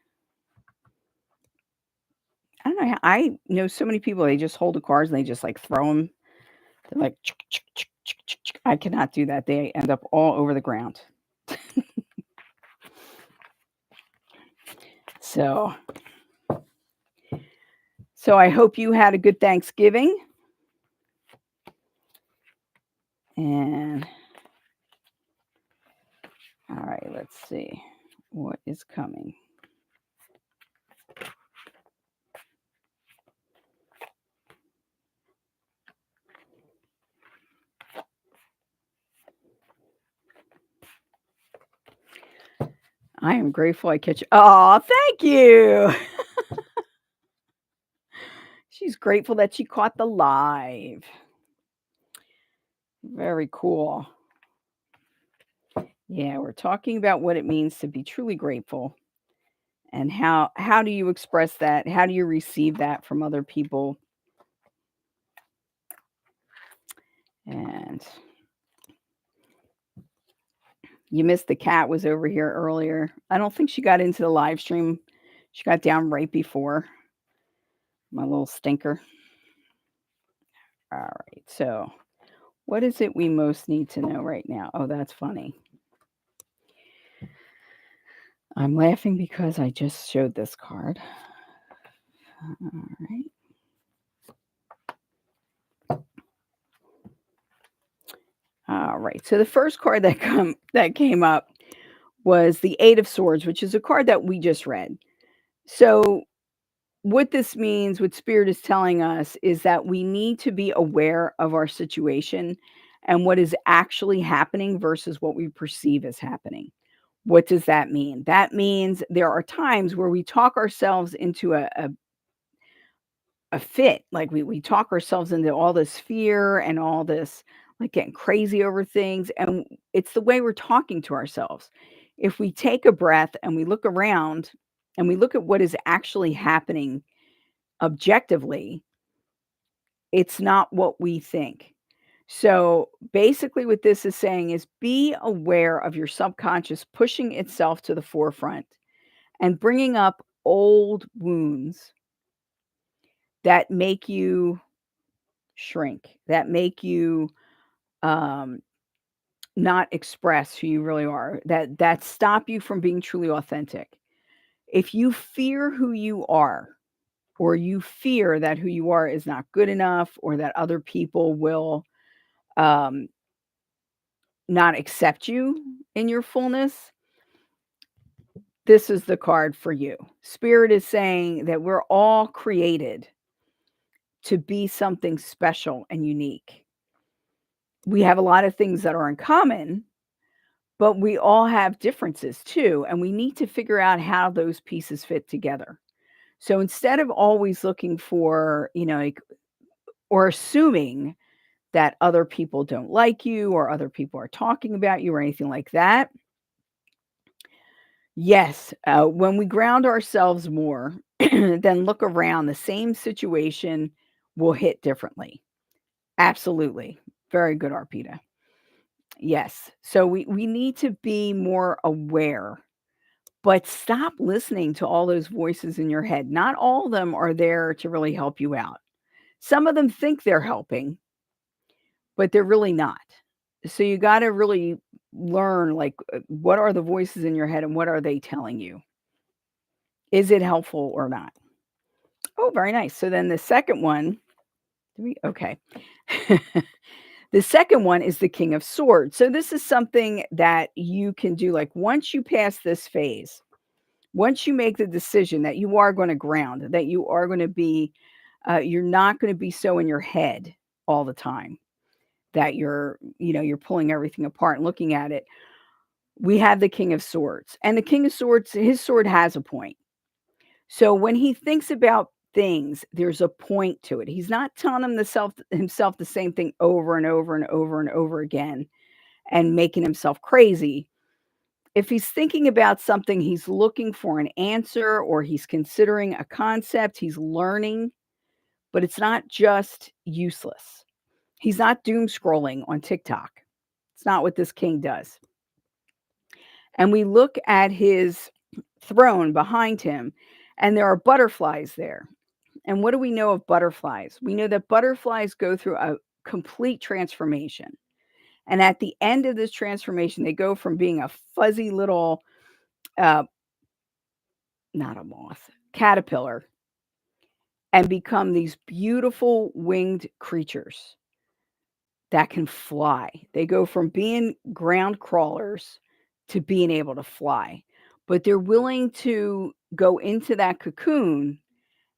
I don't know. I know so many people, they just hold the cards and they just like throw them. They're like, I cannot do that. They end up all over the ground. So I hope you had a good Thanksgiving. And all right, let's see what is coming. I am grateful I catch. Oh, thank you. She's grateful that she caught the live. Very cool. Yeah, we're talking about what it means to be truly grateful and how do you express that? How do you receive that from other people? And you missed the cat was over here earlier. I don't think she got into the live stream. She got down right before. My little stinker. All right. So what is it we most need to know right now? Oh, that's funny. I'm laughing because I just showed this card. All right. All right. So the first card that came up was the Eight of Swords, which is a card that we just read. So what this means, what Spirit is telling us, is that we need to be aware of our situation and what is actually happening versus what we perceive as happening. What does that mean? That means there are times where we talk ourselves into a fit. Like we talk ourselves into all this fear and all this like getting crazy over things. And it's the way we're talking to ourselves. If we take a breath and we look around and we look at what is actually happening objectively, it's not what we think. So basically, what this is saying is be aware of your subconscious pushing itself to the forefront and bringing up old wounds that make you shrink, that make you not express who you really are, that stop you from being truly authentic. If you fear who you are, or you fear that who you are is not good enough, or that other people will not accept you in your fullness, this is the card for you. Spirit is saying that we're all created to be something special and unique. We have a lot of things that are in common, but we all have differences too. And we need to figure out how those pieces fit together. So instead of always looking for, like, or assuming that other people don't like you or other people are talking about you or anything like that. Yes, when we ground ourselves more, then look around, the same situation will hit differently. Absolutely. Very good, Arpita. Yes. So we need to be more aware, but stop listening to all those voices in your head. Not all of them are there to really help you out. Some of them think they're helping, but they're really not. So you got to really learn, like, what are the voices in your head and what are they telling you? Is it helpful or not? Oh, very nice. So then the second one, okay. The second one is the King of Swords. So this is something that you can do. Like once you pass this phase, once you make the decision that you are going to ground, that you are going to be, you're not going to be so in your head all the time that you're pulling everything apart and looking at it. we have the King of Swords. And the King of Swords, his sword has a point. So when he thinks about things, there's a point to it. He's not telling himself the same thing over and over and over and over again and making himself crazy. If he's thinking about something, he's looking for an answer or he's considering a concept, he's learning, but it's not just useless. He's not doom scrolling on TikTok. It's not what this king does. And we look at his throne behind him, and there are butterflies there. And what do we know of butterflies? We know that butterflies go through a complete transformation. And at the end of this transformation, they go from being a fuzzy little, uh, not a moth, caterpillar, and become these beautiful winged creatures that can fly. They go from being ground crawlers to being able to fly. But they're willing to go into that cocoon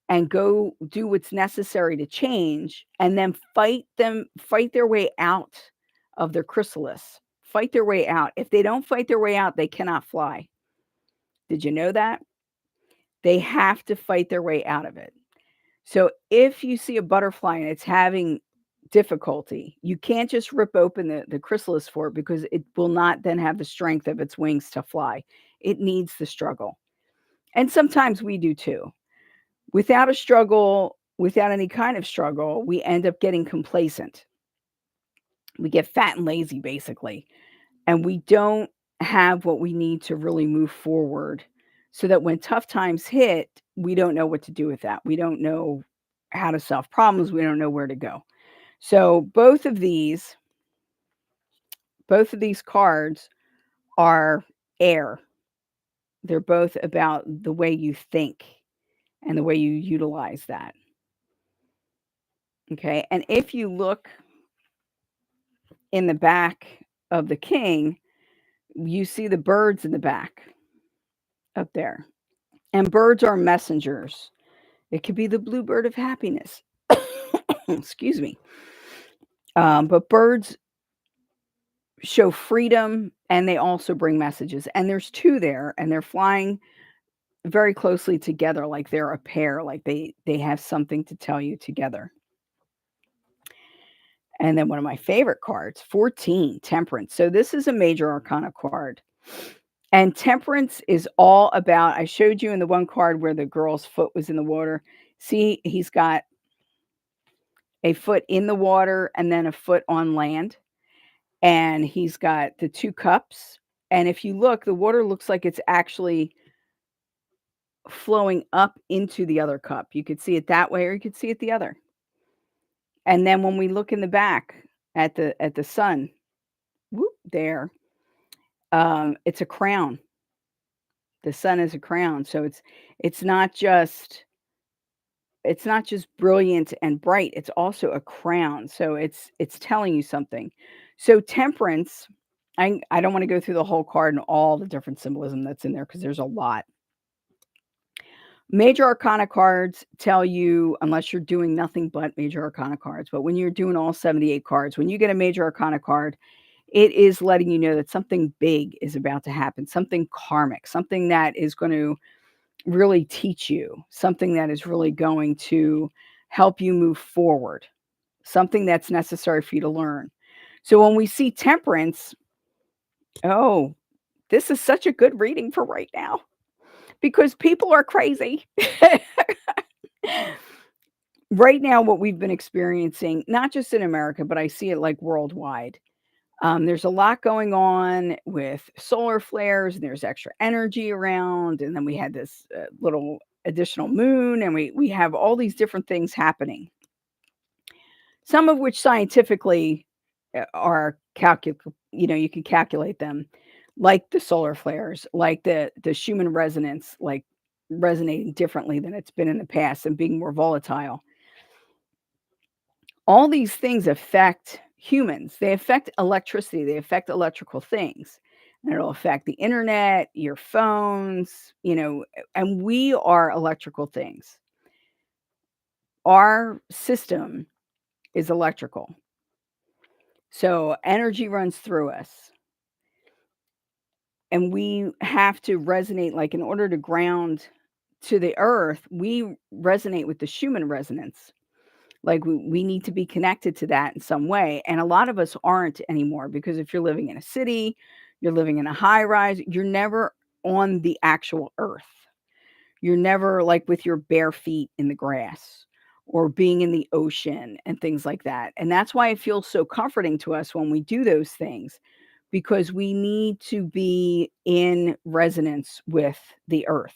and go do what's necessary to change and then fight their way out of their chrysalis. Fight their way out. If they don't fight their way out, they cannot fly. Did you know that? They have to fight their way out of it. So if you see a butterfly and it's having difficulty, you can't just rip open the chrysalis for it because it will not then have the strength of its wings to fly. It needs the struggle. And sometimes we do too. Without a struggle, without any kind of struggle, we end up getting complacent. We get fat and lazy, basically, and we don't have what we need to really move forward so that when tough times hit, we don't know what to do with that. We don't know how to solve problems. We don't know where to go. So both of these cards are air. They're both about the way you think and the way you utilize that. Okay. And if you look in the back of the king, you see the birds in the back up there. And birds are messengers. It could be the bluebird of happiness. Excuse me. But birds show freedom and they also bring messages. And there's two there, and they're flying very closely together, like they're a pair, like they have something to tell you together. And then one of my favorite cards, 14, Temperance. So this is a major arcana card. And temperance is all about, I showed you in the one card where the girl's foot was in the water. See, he's got a foot in the water and then a foot on land. And he's got the two cups. And if you look, the water looks like it's actually flowing up into the other cup. You could see it that way or you could see it the other. And then when we look in the back at the sun, whoop, there, it's a crown. The sun is a crown. So it's not just brilliant and bright, it's also a crown. So it's telling you something. So temperance, I don't want to go through the whole card and all the different symbolism that's in there because there's a lot. Major arcana cards tell you, unless you're doing nothing but major arcana cards, but when you're doing all 78 cards, when you get a major arcana card, it is letting you know that something big is about to happen, something karmic, something that is going to really teach you, something that is really going to help you move forward, something that's necessary for you to learn. So when we see temperance, oh, this is such a good reading for right now because people are crazy. Right now, what we've been experiencing, not just in America, but I see it like worldwide. There's a lot going on with solar flares, and there's extra energy around. And then we had this little additional moon, and we have all these different things happening. Some of which scientifically are you can calculate them, like the solar flares, like the Schumann resonance, like resonating differently than it's been in the past and being more volatile. All these things affect humans. They affect electricity. They affect electrical things. And it'll affect the internet, your phones, and we are electrical things. Our system is electrical. So energy runs through us. And we have to resonate, like, in order to ground to the earth, we resonate with the Schumann resonance. Like, we need to be connected to that in some way, and a lot of us aren't anymore, because if you're living in a city, you're living in a high rise, you're never on the actual earth. You're never, like, with your bare feet in the grass or being in the ocean and things like that, and that's why it feels so comforting to us when we do those things, because we need to be in resonance with the earth.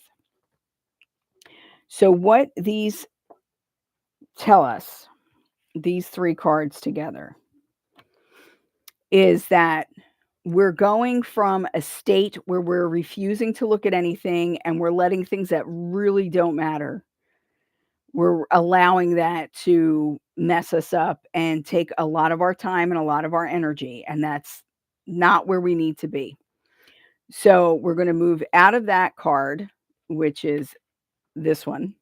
So what these tell us, these 3 cards together, is that we're going from a state where we're refusing to look at anything and we're letting things that really don't matter, we're allowing that to mess us up and take a lot of our time and a lot of our energy, and that's not where we need to be. So we're going to move out of that card, which is this one.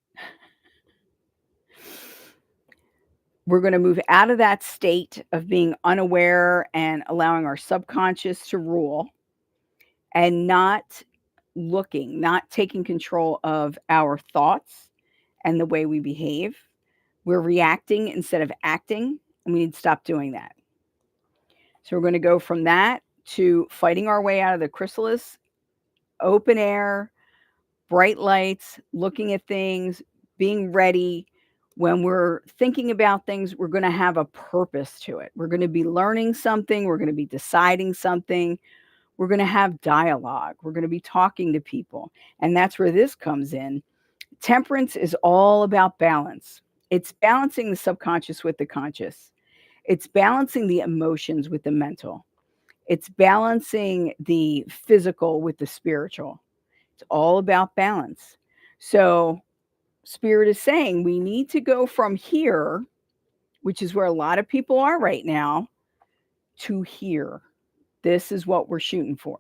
We're going to move out of that state of being unaware and allowing our subconscious to rule, and not looking, not taking control of our thoughts and the way we behave. We're reacting instead of acting, and we need to stop doing that. So we're going to go from that to fighting our way out of the chrysalis, open air, bright lights, looking at things, being ready. When we're thinking about things, we're going to have a purpose to it. We're going to be learning something. We're going to be deciding something. We're going to have dialogue. We're going to be talking to people. And that's where this comes in. Temperance is all about balance. It's balancing the subconscious with the conscious. It's balancing the emotions with the mental. It's balancing the physical with the spiritual. It's all about balance. So, Spirit is saying we need to go from here, which is where a lot of people are right now, to here. This is what we're shooting for.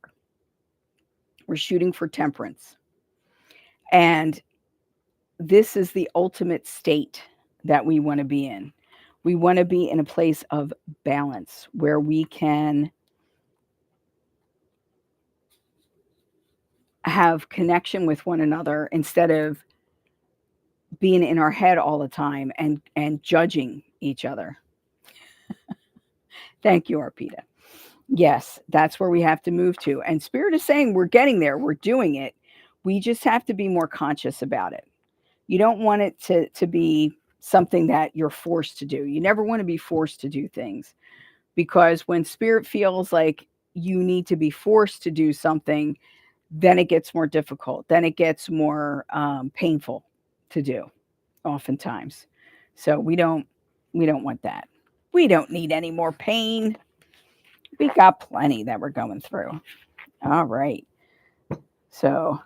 We're shooting for temperance. And this is the ultimate state that we want to be in. We want to be in a place of balance where we can have connection with one another instead of being in our head all the time and judging each other. Thank you, Arpita. Yes, that's where we have to move to. And Spirit is saying we're getting there. We're doing it. We just have to be more conscious about it. You don't want it to be something that you're forced to do. You never want to be forced to do things, because when Spirit feels like you need to be forced to do something, then it gets more difficult. Then it gets more painful to do, oftentimes. So we don't want that. We don't need any more pain. We got plenty that we're going through. All right. So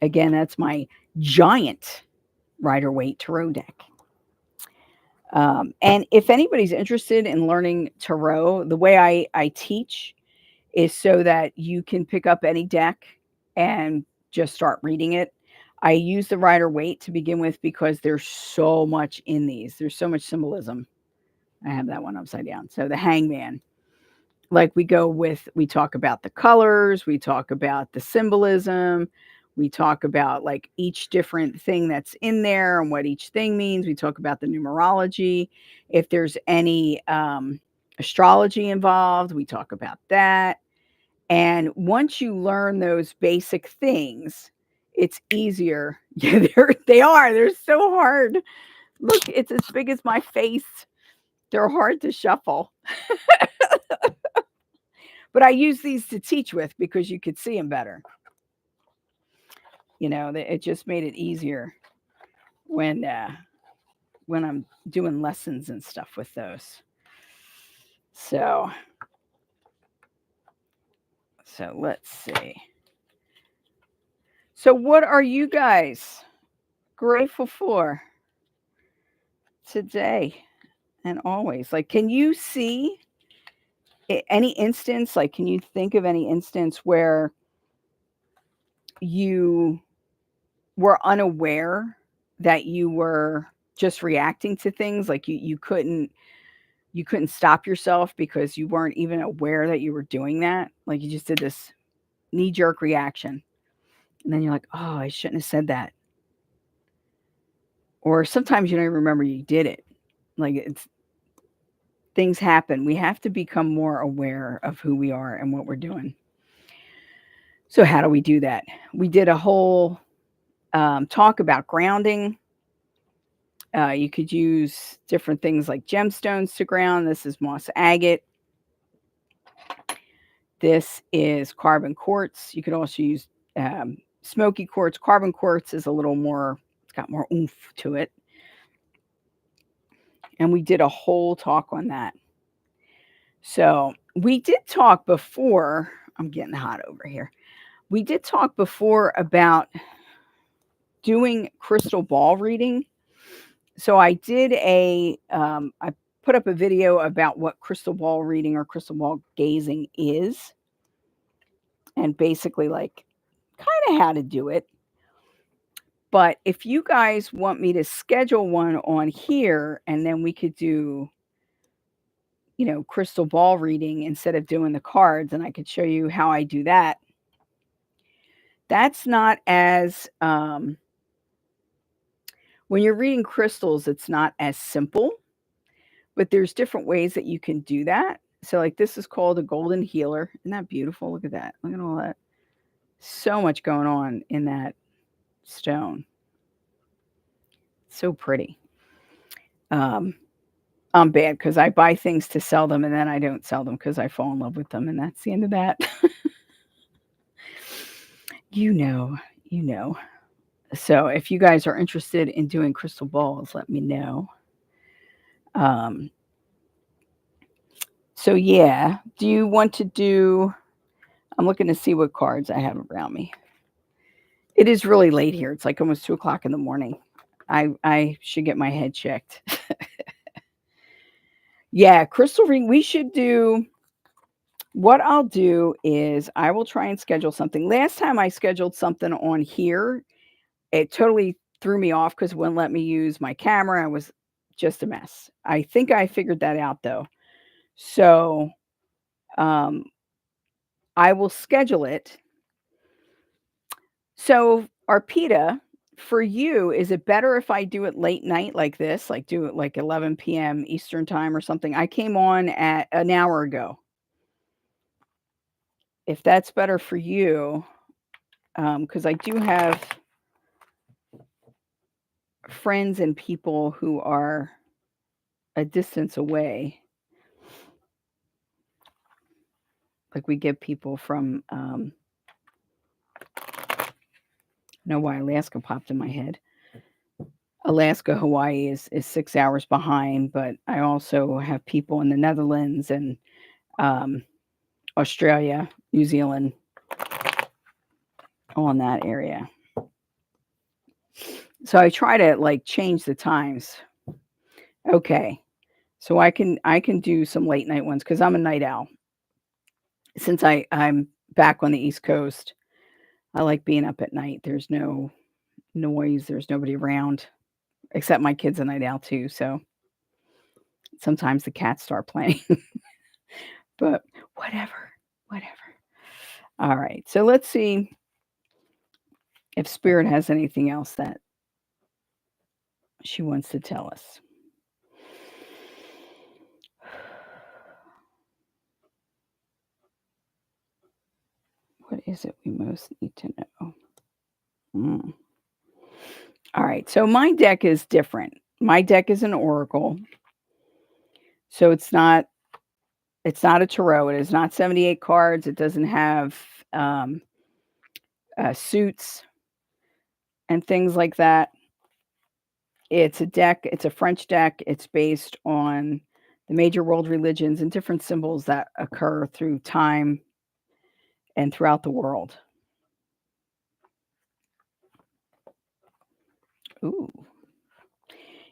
again, that's my giant Rider-Waite tarot deck. And if anybody's interested in learning tarot, the way I teach is so that you can pick up any deck and just start reading it. I use the Rider-Waite to begin with because there's so much in these. There's so much symbolism. I have that one upside down. So the Hangman. Like we talk about the colors, we talk about the symbolism, we talk about like each different thing that's in there and what each thing means. We talk about the numerology. If there's any astrology involved, we talk about that. And once you learn those basic things, it's easier. Yeah, they are. They're so hard. Look, it's as big as my face. They're hard to shuffle. But I use these to teach with because you could see them better. You know, it just made it easier when I'm doing lessons and stuff with those. So let's see. So what are you guys grateful for today and always? Like, can you see any instance, like, can you think of any instance where you were unaware that you were just reacting to things? Like you couldn't stop yourself because you weren't even aware that you were doing that? Like you just did this knee-jerk reaction. And then you're like, oh, I shouldn't have said that. Or sometimes you don't even remember you did it. Like things happen. We have to become more aware of who we are and what we're doing. So how do we do that? We did a whole talk about grounding. You could use different things like gemstones to ground. This is moss agate. This is carbon quartz. You could also use smoky quartz. Carbon quartz is a little more, it's got more oomph to it. And we did a whole talk on that. So we did talk before, I'm getting hot over here. We did talk before about doing crystal ball reading. So I did I put up a video about what crystal ball reading or crystal ball gazing is. And basically like kind of how to do it. But if you guys want me to schedule one on here and then we could do, crystal ball reading instead of doing the cards, and I could show you how I do that. That's not as, when you're reading crystals, it's not as simple, but there's different ways that you can do that. So like this is called a golden healer. Isn't that beautiful? Look at that. Look at all that. So much going on in that stone. So pretty. I'm bad because I buy things to sell them and then I don't sell them because I fall in love with them, and that's the end of that. you know. So if you guys are interested in doing crystal balls, let me know. So yeah, do you want to do, I'm looking to see what cards I have around me. It is really late here. It's like almost 2:00 in the morning. I should get my head checked. Yeah, crystal reading. We should do, what I'll do is I will try and schedule something. Last time I scheduled something on here, it totally threw me off because it wouldn't let me use my camera. I was just a mess. I think I figured that out though. So I will schedule it. So Arpita, for you, is it better if I do it late night like this, like do it like 11 p.m. Eastern time or something? I came on at an hour ago. If that's better for you, because I do have friends and people who are a distance away. Like we get people from, I don't know why Alaska popped in my head. Alaska, Hawaii is 6 hours behind, but I also have people in the Netherlands and Australia, New Zealand, on that area. So I try to like change the times. Okay. So I can do some late night ones because I'm a night owl. Since I'm back on the East Coast, I like being up at night. There's no noise. There's nobody around, except my kid's a night owl too. So sometimes the cats start playing, but whatever. All right. So let's see if Spirit has anything else that she wants to tell us. What is it we most need to know? All right. So my deck is different. My deck is an oracle. So it's not a tarot. It is not 78 cards. It doesn't have suits and things like that. It's a deck. It's a French deck. It's based on the major world religions and different symbols that occur through time and throughout the world. Ooh.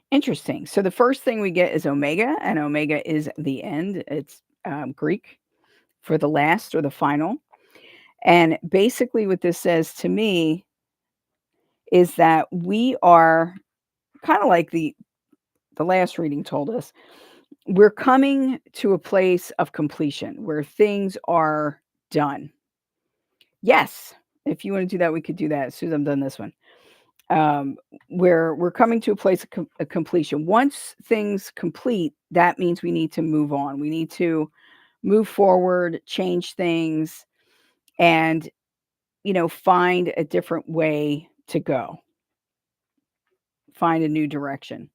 Interesting. So the first thing we get is Omega, and Omega is the end. It's Greek for the last or the final. And basically what this says to me is that we are kind of like the last reading told us, we're coming to a place of completion where things are done. Yes. If you want to do that, we could do that as soon as I'm done this one. Um, where we're coming to a place of completion. Once things complete, that means we need to move on. We need to move forward, change things, and find a different way to go, find a new direction.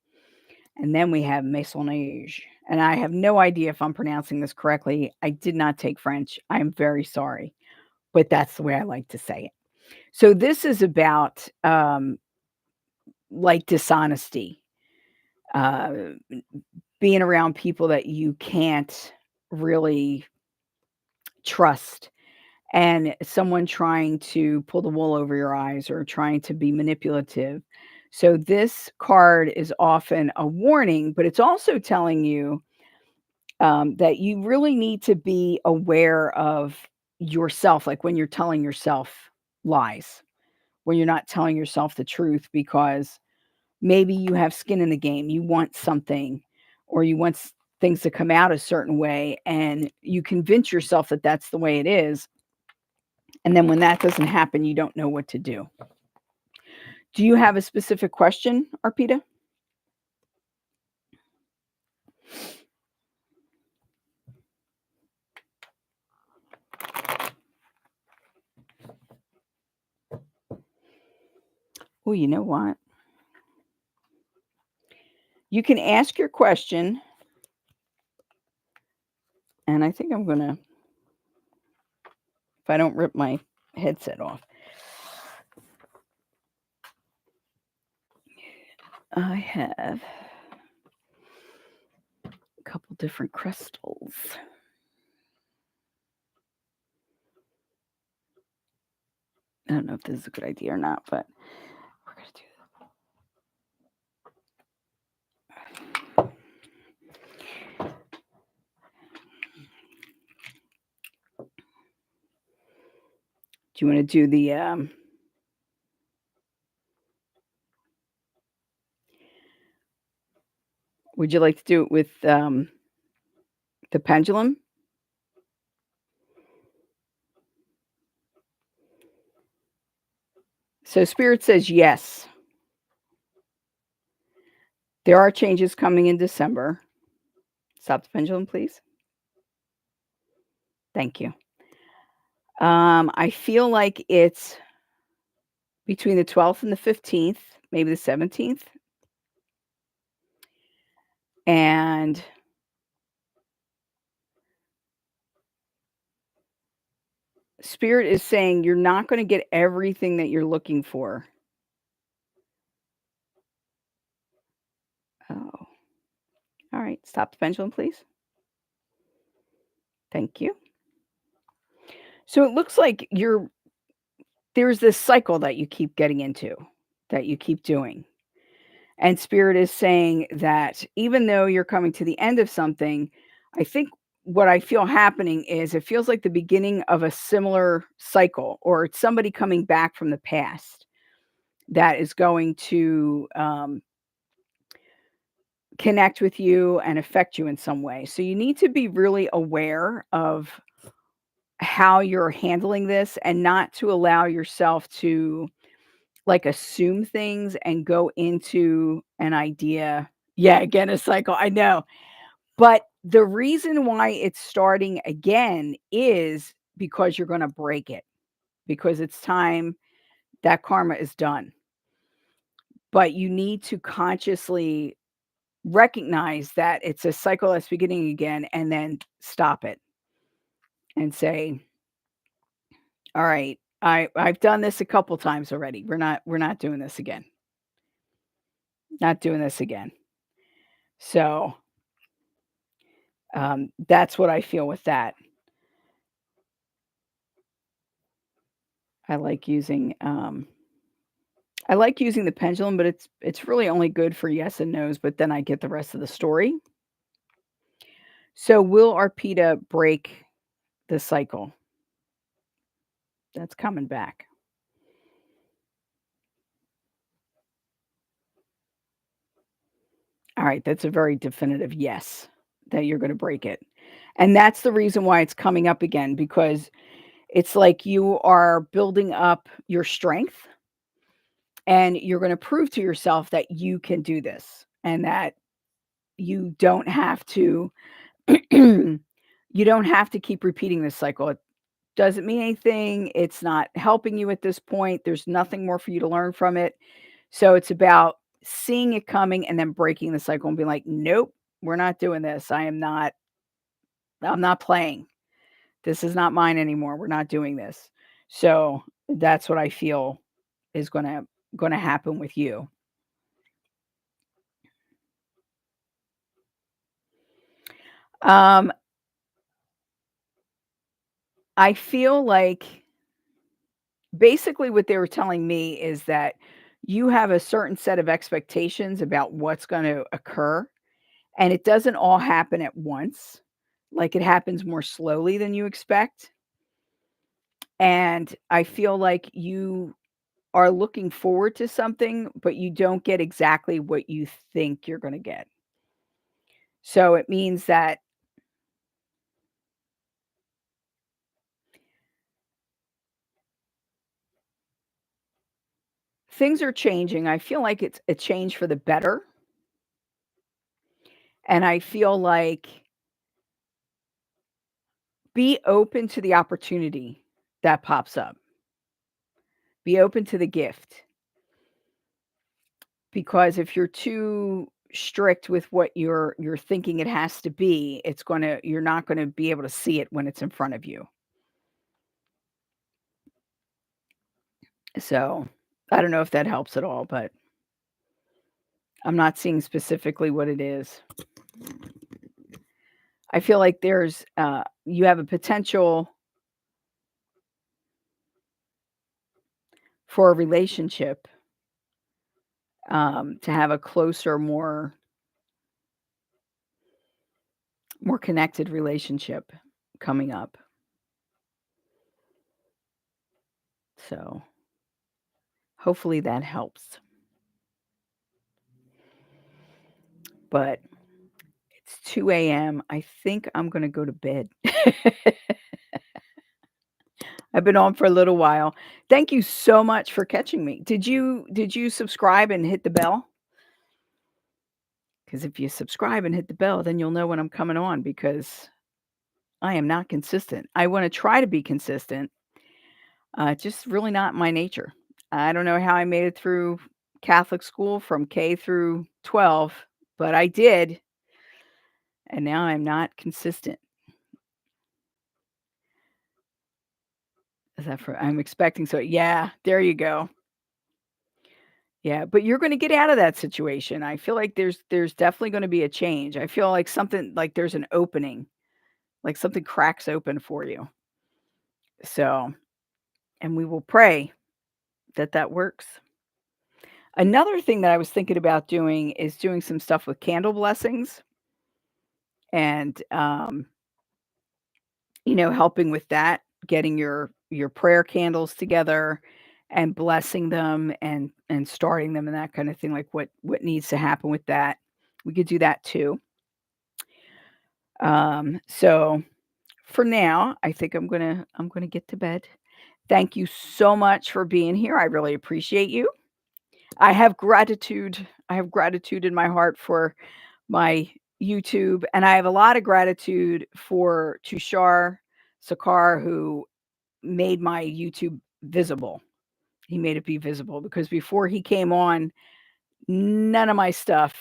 And then we have Maisonnage. And I have no idea if I'm pronouncing this correctly. I did not take French. I'm very sorry, but that's the way I like to say it. So this is about like dishonesty, uh, being around people that you can't really trust, and someone trying to pull the wool over your eyes or trying to be manipulative. So this card is often a warning, but it's also telling you that you really need to be aware of yourself, like when you're telling yourself lies, when you're not telling yourself the truth, because maybe you have skin in the game. You want something, or you want things to come out a certain way, and you convince yourself that that's the way it is. And then when that doesn't happen, you don't know what to do. Do you have a specific question, Arpita? Oh, you know what? You can ask your question, and I think I'm going to, if I don't rip my headset off, I have a couple different crystals. I don't know if this is a good idea or not, but we're going to do that. Do you want to do the would you like to do it with the pendulum? So Spirit says yes. There are changes coming in December. Stop the pendulum, please. Thank you. I feel like it's between the 12th and the 15th, maybe the 17th. And Spirit is saying you're not going to get everything that you're looking for. Oh. All right. Stop the pendulum, please. Thank you. So it looks like there's this cycle that you keep getting into, that you keep doing. And Spirit is saying that even though you're coming to the end of something, I think what I feel happening is it feels like the beginning of a similar cycle, or it's somebody coming back from the past that is going to connect with you and affect you in some way. So you need to be really aware of how you're handling this, and not to allow yourself to like assume things and go into an idea. Yeah, again, a cycle. I know. But the reason why it's starting again is because you're going to break it, because it's time that karma is done. But you need to consciously recognize that it's a cycle that's beginning again, and then stop it and say, all right, I've done this a couple times already. We're not doing this again. Not doing this again. So that's what I feel with that. I like using the pendulum, but it's really only good for yes and no's, but then I get the rest of the story. So will Arpita break the cycle? That's coming back. All right, that's a very definitive yes, that you're going to break it. And that's the reason why it's coming up again, because It's like you are building up your strength, and you're going to prove to yourself that you can do this and that you don't have to you don't have to keep repeating this cycle. It doesn't mean anything. It's not helping you at this point. There's nothing more for you to learn from it. So it's about seeing it coming and then breaking the cycle and being like, "Nope, we're not doing this. I'm not playing. This is not mine anymore. We're not doing this." So that's what I feel is gonna happen with you. Um, I feel like basically what they were telling me is that you have a certain set of expectations about what's going to occur, and it doesn't all happen at once. Like, it happens more slowly than you expect. And I feel like you are looking forward to something, but you don't get exactly what you think you're going to get. So it means that things are changing. I feel like it's a change for the better. And I feel like be open to the opportunity that pops up. Be open to the gift, because if you're too strict with what you're thinking it has to be, you're not gonna be able to see it when it's in front of you. So, I don't know if that helps at all, but I'm not seeing specifically what it is. I feel like you have a potential for a relationship, to have a closer, more connected relationship coming up. So, hopefully that helps. But it's 2 a.m. I think I'm gonna go to bed. I've been on for a little while. Thank you so much for catching me. Did you subscribe and hit the bell? Because if you subscribe and hit the bell, then you'll know when I'm coming on, because I am not consistent. I wanna try to be consistent, just really not my nature. I don't know how I made it through Catholic school from K through 12, but I did, and now I'm not consistent. Is that for I'm expecting, so yeah, there you go. Yeah, but you're gonna get out of that situation. I feel like there's definitely gonna be a change. I feel like something like there's an opening, like something cracks open for you. So, and we will pray that that works. Another thing that I was thinking about doing is doing some stuff with candle blessings and, helping with that, getting your prayer candles together and blessing them and starting them and that kind of thing, like what needs to happen with that. We could do that too. So for now, I think I'm gonna get to bed. Thank you so much for being here. I really appreciate you. I have gratitude. I have gratitude in my heart for my YouTube, and I have a lot of gratitude for Tushar Sarkar, who made my YouTube visible. He made it be visible because before he came on, none of my stuff.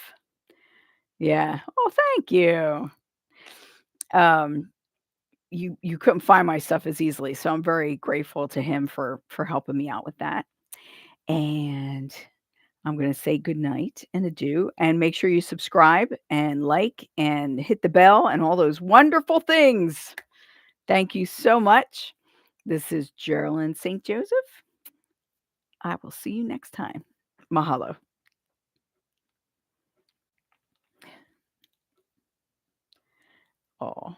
Yeah. Oh, thank you. Um, you couldn't find my stuff as easily, so I'm very grateful to him for helping me out with that. And I'm gonna say good night and adieu, and make sure you subscribe and like and hit the bell and all those wonderful things. Thank you so much. This is Geralyn St Joseph. I will see you next time. Mahalo. Oh.